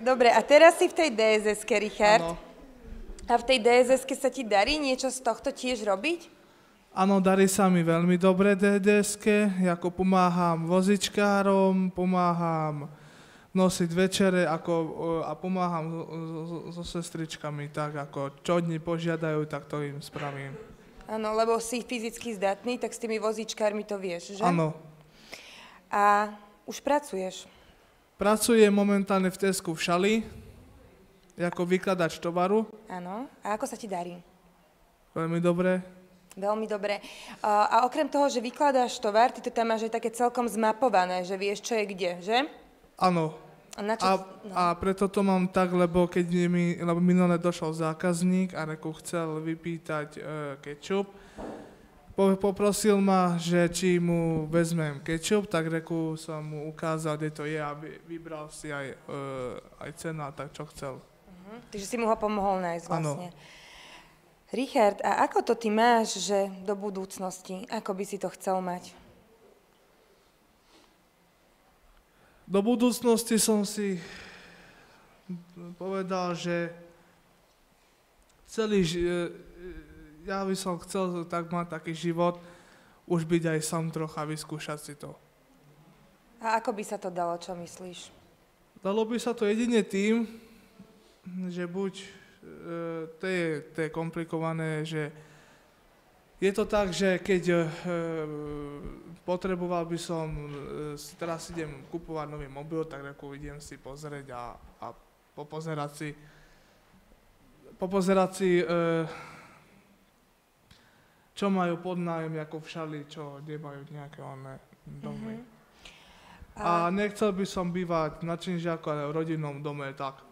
Dobre, a teraz si v tej DSS-ke, Richard. Áno. A v tej DSS-ke sa ti darí niečo z tohto tiež robiť? Áno, darí sa mi veľmi dobre DSS-ke, ako pomáham vozičkárom, pomáham nosiť večere a pomáham so sestričkami, tak ako čo oni požiadajú, tak to im spravím. Áno, lebo si fyzicky zdatný, tak s tými vozíčkármi to vieš, že? Áno. A už pracuješ? Pracujem momentálne v Tesku v Šali, ako vykladač tovaru. Áno. A ako sa ti darí? Veľmi dobre. Veľmi dobre. A okrem toho, že vykladáš tovar, ty to tam máš aj také celkom zmapované, že vieš, čo je kde, že? Áno. A preto to mám tak, lebo keď lebo minule došol zákazník a chcel vypýtať kečup, poprosil ma, že či mu vezmem kečup, tak som mu ukázal, kde to je a vybral si aj cenu a tak, čo chcel. Takže si mu ho pomohol nájsť vlastne. Áno. Richard, a ako to ty máš, že do budúcnosti, ako by si to chcel mať? Do budúcnosti som si povedal, že ja by som chcel tak mať taký život, už byť aj sám trocha, vyskúšať si to. A ako by sa to dalo, čo myslíš? Dalo by sa to jedine tým, že buď, to je komplikované, že je to tak, že keď potreboval by som, teraz idem kupovať nový mobil, tak idem si pozrieť a popozerať si, čo majú pod nájom, ako v Šali, čo nemajú nejaké domy. A nechcel by som bývať na Činžiaku, ale v rodinnom dome, tak.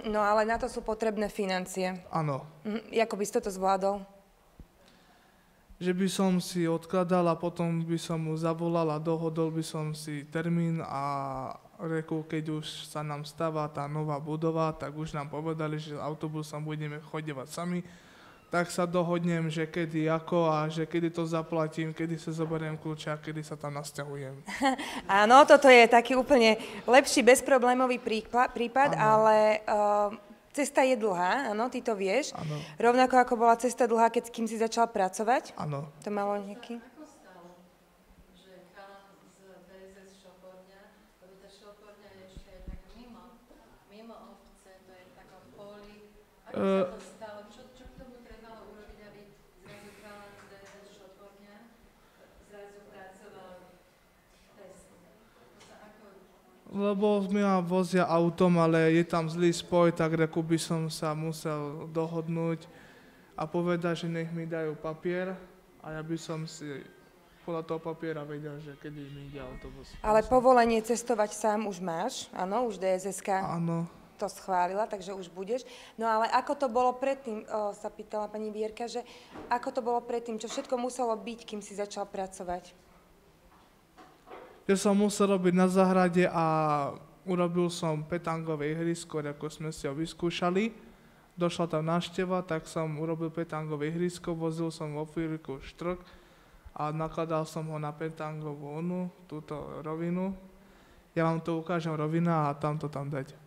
No ale na to sú potrebné financie. Áno. Ako by si toto zvládol? Že by som si odkladal a potom by som mu zavolal a dohodol by som si termín a keď už sa nám stáva tá nová budova, tak už nám povedali, že autobusom budeme chodevať sami, tak sa dohodnem, že kedy, ako a že kedy to zaplatím, kedy sa zoberiem kľúče a kedy sa tam nasťahujem. Áno, toto je taký úplne lepší bezproblémový prípad, ale cesta je dlhá, áno, ty to vieš. Áno. Rovnako ako bola cesta dlhá, kým si začal pracovať. Áno. To malo nejaký... Čo k tomu trebalo urobiť, aby zrazu chalán z DSS Šoporňa zrazu pracoval v Tesku? Lebo ma vozia autom, ale je tam zlý spoj, tak reku by som sa musel dohodnúť a povedať, že nech mi dajú papier a ja by som si podľa toho papiera vedel, že kedy mi ide autobus. Ale povolenie cestovať sám už máš, áno, už DSS-ka. Áno. To schválila, takže už budeš. No ale ako to bolo predtým, sa pýtala pani Vierka, že ako to bolo predtým, čo všetko muselo byť, kým si začal pracovať? Ja som musel robiť na záhrade a urobil som petangové ihrisko, ako sme si ho vyskúšali. Došla tam návšteva, tak som urobil petangové ihrisko, vozil som vo fírku štrk a nakladal som ho na petangovú túto rovinu. Ja vám to ukážem rovina a tam to tam dať.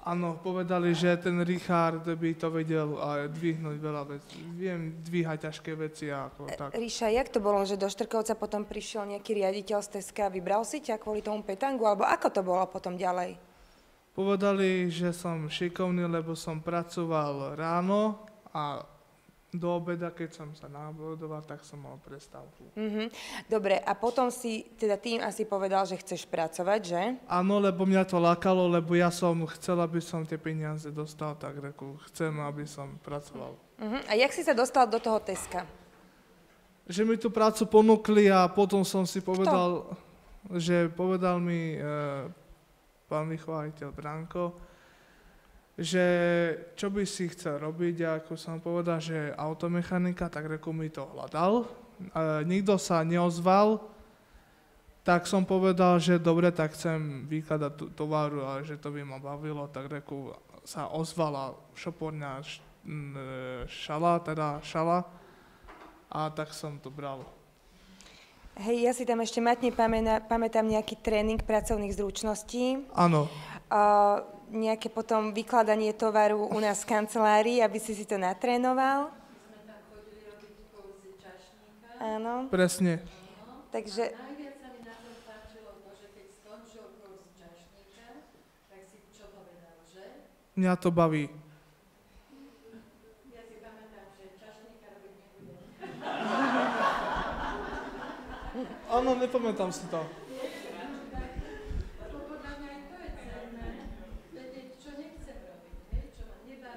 Áno, povedali, že ten Richard by to vedel dvihnúť veľa vecí. Viem dvíhať ťažké veci a ako tak. Ríša, jak to bolo, že do Štrkovca potom prišiel nejaký riaditeľ z Teska a vybral si ťa kvôli tomu petangu, alebo ako to bolo potom ďalej? Povedali, že som šikovný, lebo som pracoval ráno a do obeda, keď som sa nabodoval, tak som mal prestávku. Dobre, a potom si, teda tým asi povedal, že chceš pracovať, že? Áno, lebo mňa to lákalo, lebo ja som chcel, aby som tie peniaze dostal, tak reku, chcem, aby som pracoval. A jak si sa dostal do toho Teska? Že mi tú prácu ponúkli a potom som si povedal, že povedal mi pán vychovateľ Branko, že čo by si chcel robiť, a ako som povedal, že automechanika, tak reku mi to hľadal. Nikto sa neozval, tak som povedal, že dobre, tak chcem vykladať tovaru a že to by ma bavilo, tak reku sa ozvala Šoporňa šala a tak som to bral. Hej, ja si tam ešte matne pamätám nejaký tréning pracovných zručností. Áno. Nejaké potom vykladanie tovaru u nás v kancelárii, aby si to natrénoval. My sme tam chodili robiť kurzy čašníka. Áno. Presne. Takže... Najviac sa mi na tom páčilo to, že keď skončil kurz čašníka, tak si čo povedal, že? Mňa to baví. Ja si pamätám, že čašníka robiť nebudem. Áno, nepamätám si to.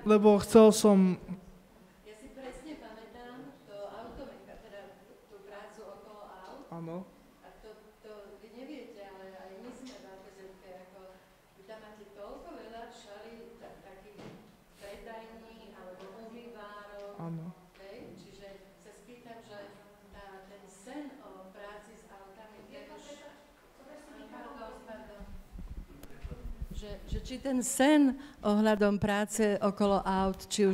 Lebo chcel som... Ja si presne pamätám to automeka, teda tú prácu okolo aut. Áno. A to vy neviete, ale aj my sme v APZ-ke, ako vy tam máte toľko veľa šali, takých predajní alebo umývárov. Áno. Čiže sa spýtam, že ten sen o práci s autami, ten už... Že či ten sen ohľadom práce okolo aut, či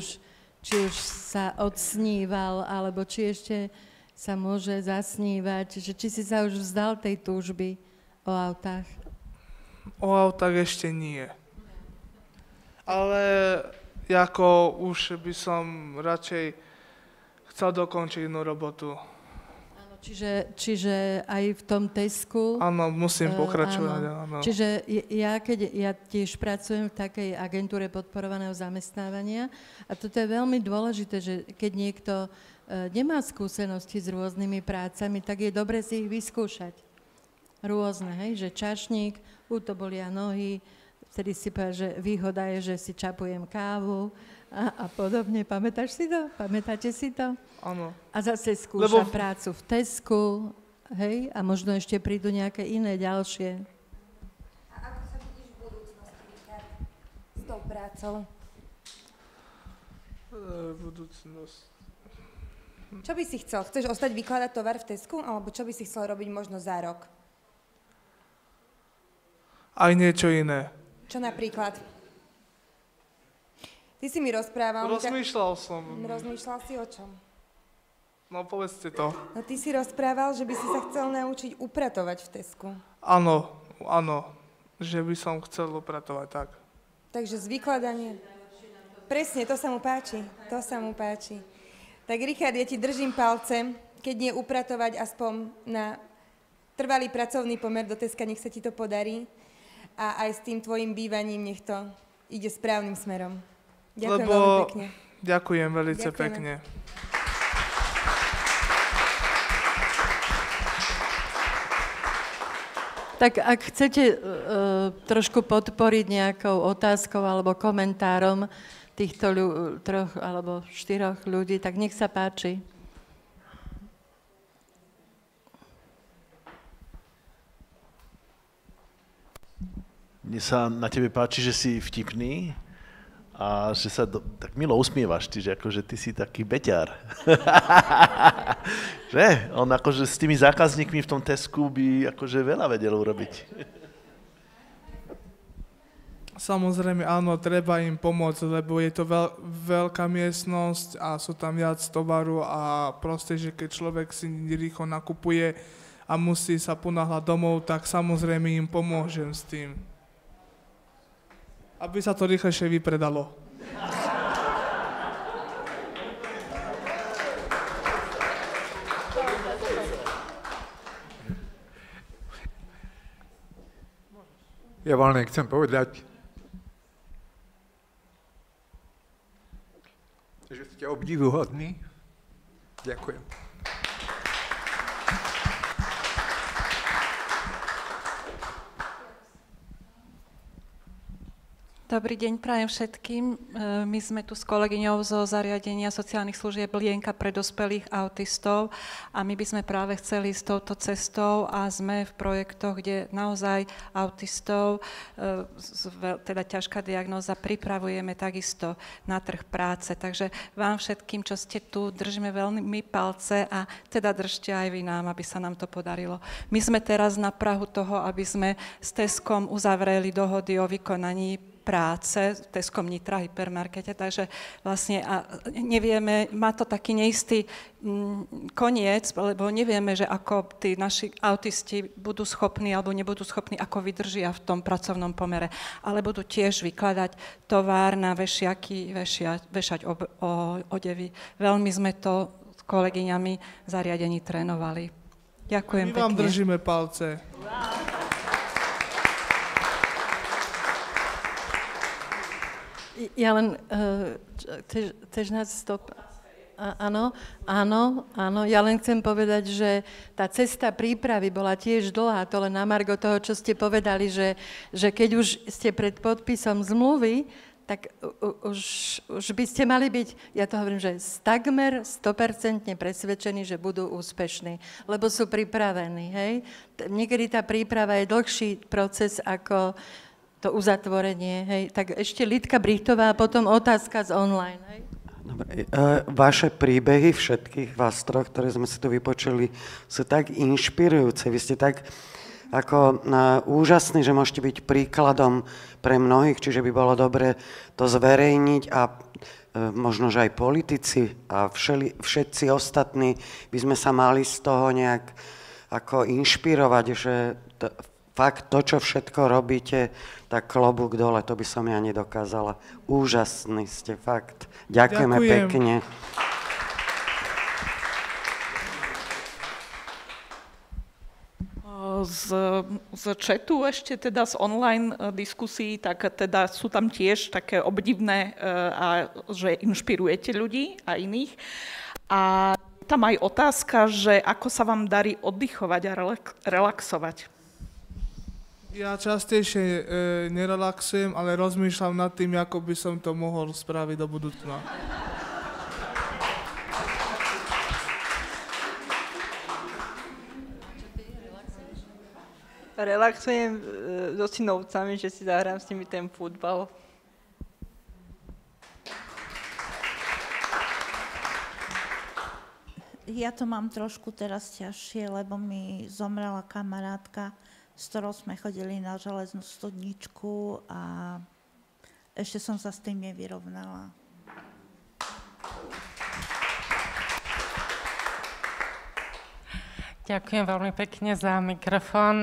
už sa odsníval, alebo či ešte sa môže zasnívať, že či si sa už vzdal tej túžby o autách? O autách ešte nie. Ale ako už by som radšej chcel dokončiť inú robotu. Čiže aj v tom Tesku... Áno, musím pokračovať. Áno. Čiže ja tiež pracujem v takej agentúre podporovaného zamestnávania a toto je veľmi dôležité, že keď niekto nemá skúsenosti s rôznymi prácami, tak je dobre si ich vyskúšať. Rôzne, hej, že čašník, to bolia nohy, vtedy si povedal, že výhoda je, že si čapujem kávu a podobne. Pamätáš si to? Pamätáte si to? Áno. A zase skúša prácu v Tesku, hej? A možno ešte prídu nejaké iné ďalšie. A ako sa vidíš v budúcnosti, Richard, s tou prácou? Budúcnosť. Čo by si chcel? Chceš ostať vykladať tovar v Tesku? Alebo čo by si chcel robiť možno za rok? Aj niečo iné. Čo napríklad? Ty Ty si mi rozprával. Rozmýšľal som. Rozmýšľal si o čom? No povedzte to. No ty si rozprával, že by si sa chcel naučiť upratovať v Tesku. Áno, že by som chcel upratovať, tak. Takže z vykladania. Presne, to sa mu páči. Tak Richard, ja ti držím palce, keď nie upratovať aspoň na trvalý pracovný pomer do Teska, nech sa ti to podarí. A aj s tým tvojim bývaním, nech to ide správnym smerom. Ďakujem veľmi pekne. Ďakujem veľmi pekne. Tak ak chcete trošku podporiť nejakou otázkou alebo komentárom týchto 3 alebo 4 ľudí, tak nech sa páči. Mne sa na tebe páči, že si vtipný a že sa tak milo usmievaš, že akože ty si taký beťar. Že? On akože s tými zákazníkmi v tom Tesku by akože veľa vedel urobiť. Samozrejme, áno, treba im pomôcť, lebo je to veľká miestnosť a sú tam viac tovaru a proste, že keď človek si rýchlo nakupuje a musí sa ponáhľať domov, tak samozrejme im pomôžem s tým. Aby sa to rýchlejšie vypredalo. Ja vám len chcem povedať, že ste obdivuhodní. Ďakujem. Dobrý deň, prajem všetkým. My sme tu s kolegyňou zo zariadenia sociálnych služieb Lienka pre dospelých autistov a my by sme práve chceli s touto cestou a sme v projektoch, kde naozaj autistov, teda ťažká diagnóza, pripravujeme takisto na trh práce. Takže vám všetkým, čo ste tu, držíme veľmi palce a teda držte aj vy nám, aby sa nám to podarilo. My sme teraz na prahu toho, aby sme s Teskom uzavreli dohody o vykonaní práce v Teskom Nitra hypermarkete, takže vlastne a nevieme, má to taký neistý koniec, lebo nevieme, že ako tí naši autisti budú schopní alebo nebudú schopní, ako vydržia v tom pracovnom pomere, ale budú tiež vykladať tovar na vešiaky, vešať odevy. Veľmi sme to s kolegyňami zariadení trénovali. Ďakujem pekne. My vám držíme palce. Ja len, chceš nás stop? Áno, ja len chcem povedať, že tá cesta prípravy bola tiež dlhá, to len na margo toho, čo ste povedali, že keď už ste pred podpisom zmluvy, tak už by ste mali byť, ja to hovorím, že takmer 100% presvedčení, že budú úspešní, lebo sú pripravení, hej? Niekedy tá príprava je dlhší proces ako to uzatvorenie, hej. Tak ešte Lidka Brichtová a potom otázka z online, hej. Dobre. Vaše príbehy, všetkých vás troch, ktoré sme si tu vypočuli, sú tak inšpirujúce. Vy ste tak ako úžasní, že môžete byť príkladom pre mnohých, čiže by bolo dobre to zverejniť a možno, že aj politici a všetci ostatní by sme sa mali z toho nejak ako inšpirovať, že fakt to, čo všetko robíte, tak klobúk dole, to by som ja nedokázala. Úžasný ste, fakt. Ďakujeme pekne. Z chatu ešte, teda z online diskusí, tak teda sú tam tiež také obdivné, že inšpirujete ľudí a iných. A tam aj otázka, že ako sa vám darí oddychovať a relaxovať. Ja častejšie nerelaxujem, ale rozmýšľam nad tým, ako by som to mohol spraviť do budúcna. Relaxujem so synovcami, že si zahrám s nimi ten futbal. Ja to mám trošku teraz ťažšie, lebo mi zomrela kamarátka, s ktorou sme chodili na železnú studničku a ešte som sa s tým nevyrovnala. Ďakujem veľmi pekne za mikrofón.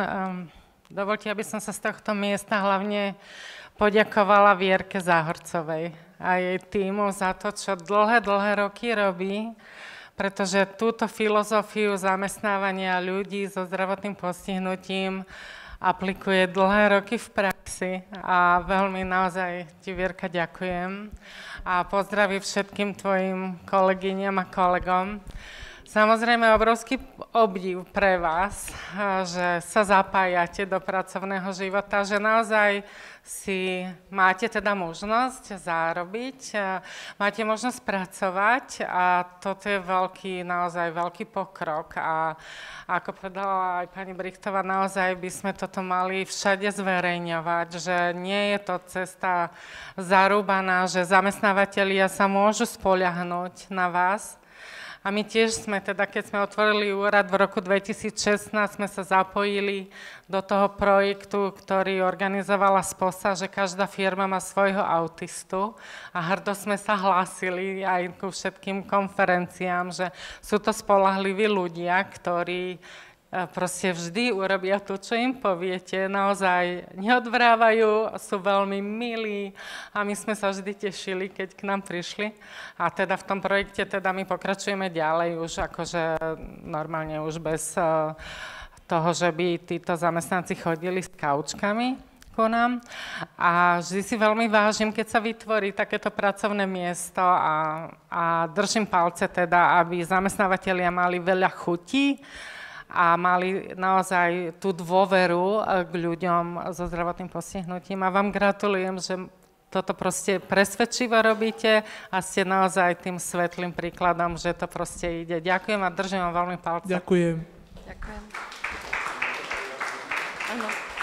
Dovoľte, aby som sa z tohto miesta hlavne poďakovala Vierke Záhorcovej a jej tímu za to, čo dlhé roky robí, pretože túto filozofiu zamestnávania ľudí so zdravotným postihnutím aplikuje dlhé roky v praxi a veľmi naozaj ti, Vierka, ďakujem a pozdravím všetkým tvojim kolegyňam a kolegom. Samozrejme, obrovský obdiv pre vás, že sa zapájate do pracovného života, že naozaj si máte teda možnosť zárobiť, máte možnosť pracovať a toto je naozaj veľký pokrok. A ako povedala aj pani Brichtová, naozaj by sme toto mali všade zverejňovať, že nie je to cesta zarúbaná, že zamestnávateľia sa môžu spoľahnúť na vás. A my tiež sme teda, keď sme otvorili úrad v roku 2016, sme sa zapojili do toho projektu, ktorý organizovala SPOSA, že každá firma má svojho autistu a hrdo sme sa hlásili aj ku všetkým konferenciám, že sú to spoľahliví ľudia, ktorí proste vždy urobia to, čo im poviete, naozaj neodvrávajú, sú veľmi milí a my sme sa vždy tešili, keď k nám prišli. A teda v tom projekte teda my pokračujeme ďalej už akože normálne už bez toho, že by títo zamestnanci chodili s kaučkami ku nám. A vždy si veľmi vážim, keď sa vytvorí takéto pracovné miesto a držím palce teda, aby zamestnávateľia mali veľa chutí a mali naozaj tú dôveru k ľuďom so zdravotným postihnutím. A vám gratulujem, že toto proste presvedčivo robíte a ste naozaj tým svetlým príkladom, že to proste ide. Ďakujem a držím vám veľmi palce. Ďakujem. Ďakujem.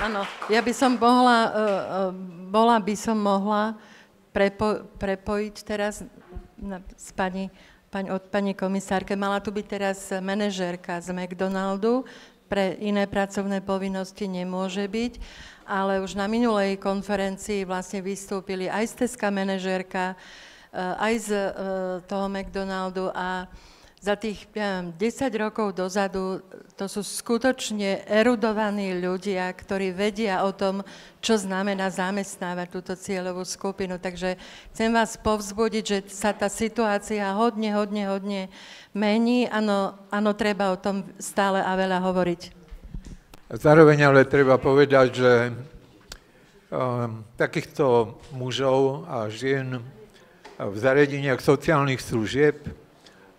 Áno, ja by som mohla prepojiť teraz s od pani komisárke. Mala tu byť teraz manažérka z McDonaldu, pre iné pracovné povinnosti nemôže byť, ale už na minulej konferencii vlastne vystúpili aj steská manažérka, aj z toho McDonaldu a za tých 10 rokov dozadu to sú skutočne erudovaní ľudia, ktorí vedia o tom, čo znamená zamestnávať túto cieľovú skupinu. Takže chcem vás povzbudiť, že sa tá situácia hodne mení. Áno, treba o tom stále a veľa hovoriť. Zároveň ale treba povedať, že takýchto mužov a žien v zariadeniach sociálnych služieb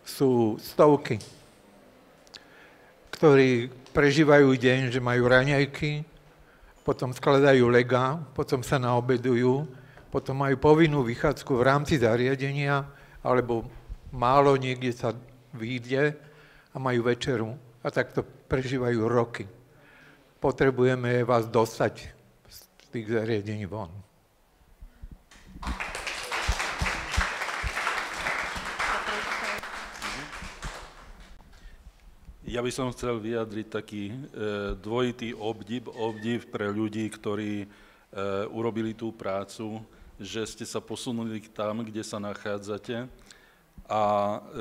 sú stovky, ktorí prežívajú deň, že majú raňajky, potom skladajú legá, potom sa naobedujú, potom majú povinnú vychádzku v rámci zariadenia, alebo málo niekde sa vyjde a majú večeru. A takto prežívajú roky. Potrebujeme vás dostať z tých zariadení von. Ja by som chcel vyjadriť taký dvojitý obdiv pre ľudí, ktorí urobili tú prácu, že ste sa posunuli tam, kde sa nachádzate. A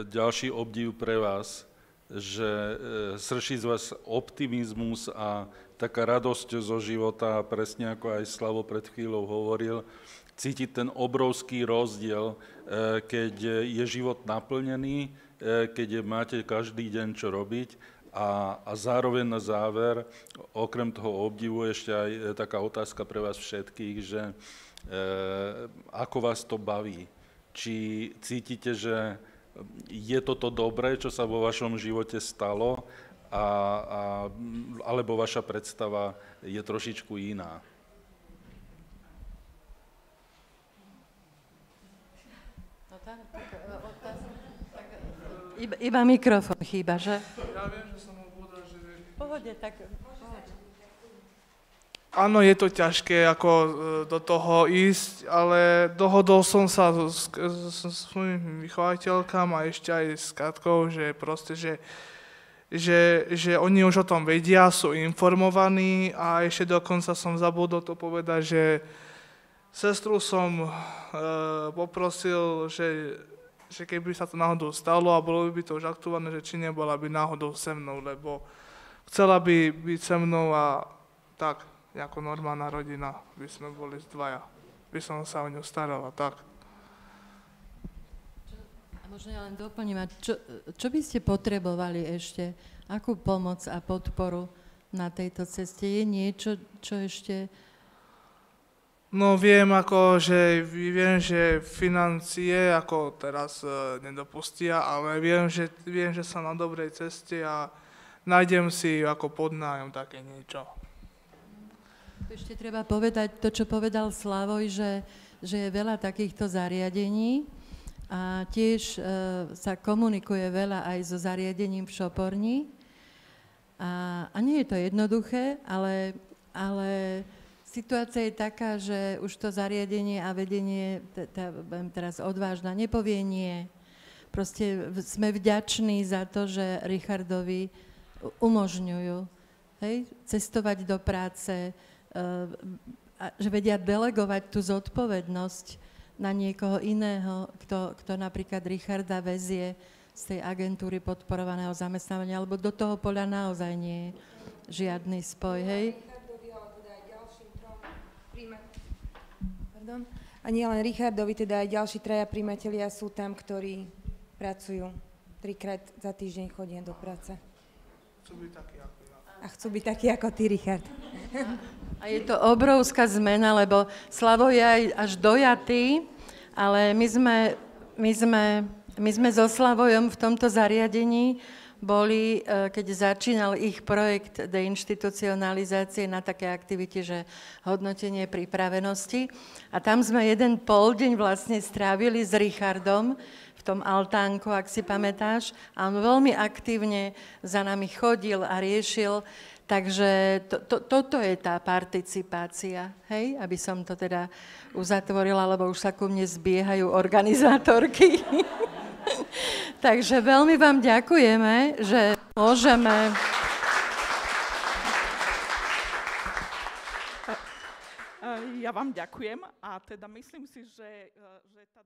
ďalší obdiv pre vás, že srší z vás optimizmus a taká radosť zo života, presne ako aj Slavo pred chvíľou hovoril, cítiť ten obrovský rozdiel, keď je život naplnený, keď máte každý deň čo robiť a zároveň na záver, okrem toho obdivu, ešte aj taká otázka pre vás všetkých, že ako vás to baví. Či cítite, že je toto dobré, čo sa vo vašom živote stalo, alebo vaša predstava je trošičku iná? Iba mikrofón chýba, že? Ja viem, že som ho povedal, že... Pohode, tak... Áno, je to ťažké ako do toho ísť, ale dohodol som sa s svojimi vychovateľkami a ešte aj s Katkou, že proste, že oni už o tom vedia, sú informovaní a ešte dokonca som zabudol to povedať, Sestru som poprosil, že keby sa to náhodou stalo a bolo by to už aktuálne, že či nebola by náhodou se mnou, lebo chcela by byť se mnou a tak, ako normálna rodina, by sme boli dvaja. By som sa o ňu staral a tak. A možno ja len doplním, čo by ste potrebovali ešte? Akú pomoc a podporu na tejto ceste? Je niečo, čo ešte... No viem, že financie ako teraz nedopustia, ale viem, že som na dobrej ceste a nájdem si ako podnájom také niečo. Ešte treba povedať to, čo povedal Slavoj, že je veľa takýchto zariadení a tiež sa komunikuje veľa aj so zariadením v Šoporni. A nie je to jednoduché, ale situácia je taká, že už to zariadenie a vedenie, teraz odvážna, nepovie nie. Proste sme vďační za to, že Richardovi umožňujú cestovať do práce, že vedia delegovať tú zodpovednosť na niekoho iného, kto napríklad Richarda vezie z tej agentúry podporovaného zamestnávania, alebo do toho poľa naozaj nie je žiadny spoj, hej? A nie len Richardovi, teda aj ďalší traja prijímatelia sú tam, ktorí pracujú. 3-krát za týždeň chodia do práce. Chcú byť takí ako ty, Richard. A je to obrovská zmena, lebo Slavo je aj až dojatý, ale my sme so Slavojom v tomto zariadení boli, keď začínal ich projekt deinštitucionalizácie na také aktivite, že hodnotenie pripravenosti. A tam sme 1,5 deň vlastne strávili s Richardom v tom altánku, ak si pamätáš. A on veľmi aktívne za nami chodil a riešil. Takže toto je tá participácia, hej? Aby som to teda uzatvorila, lebo už sa ku mne zbiehajú organizátorky. Takže veľmi vám ďakujeme, že môžeme... Ja vám ďakujem a teda myslím si, že tá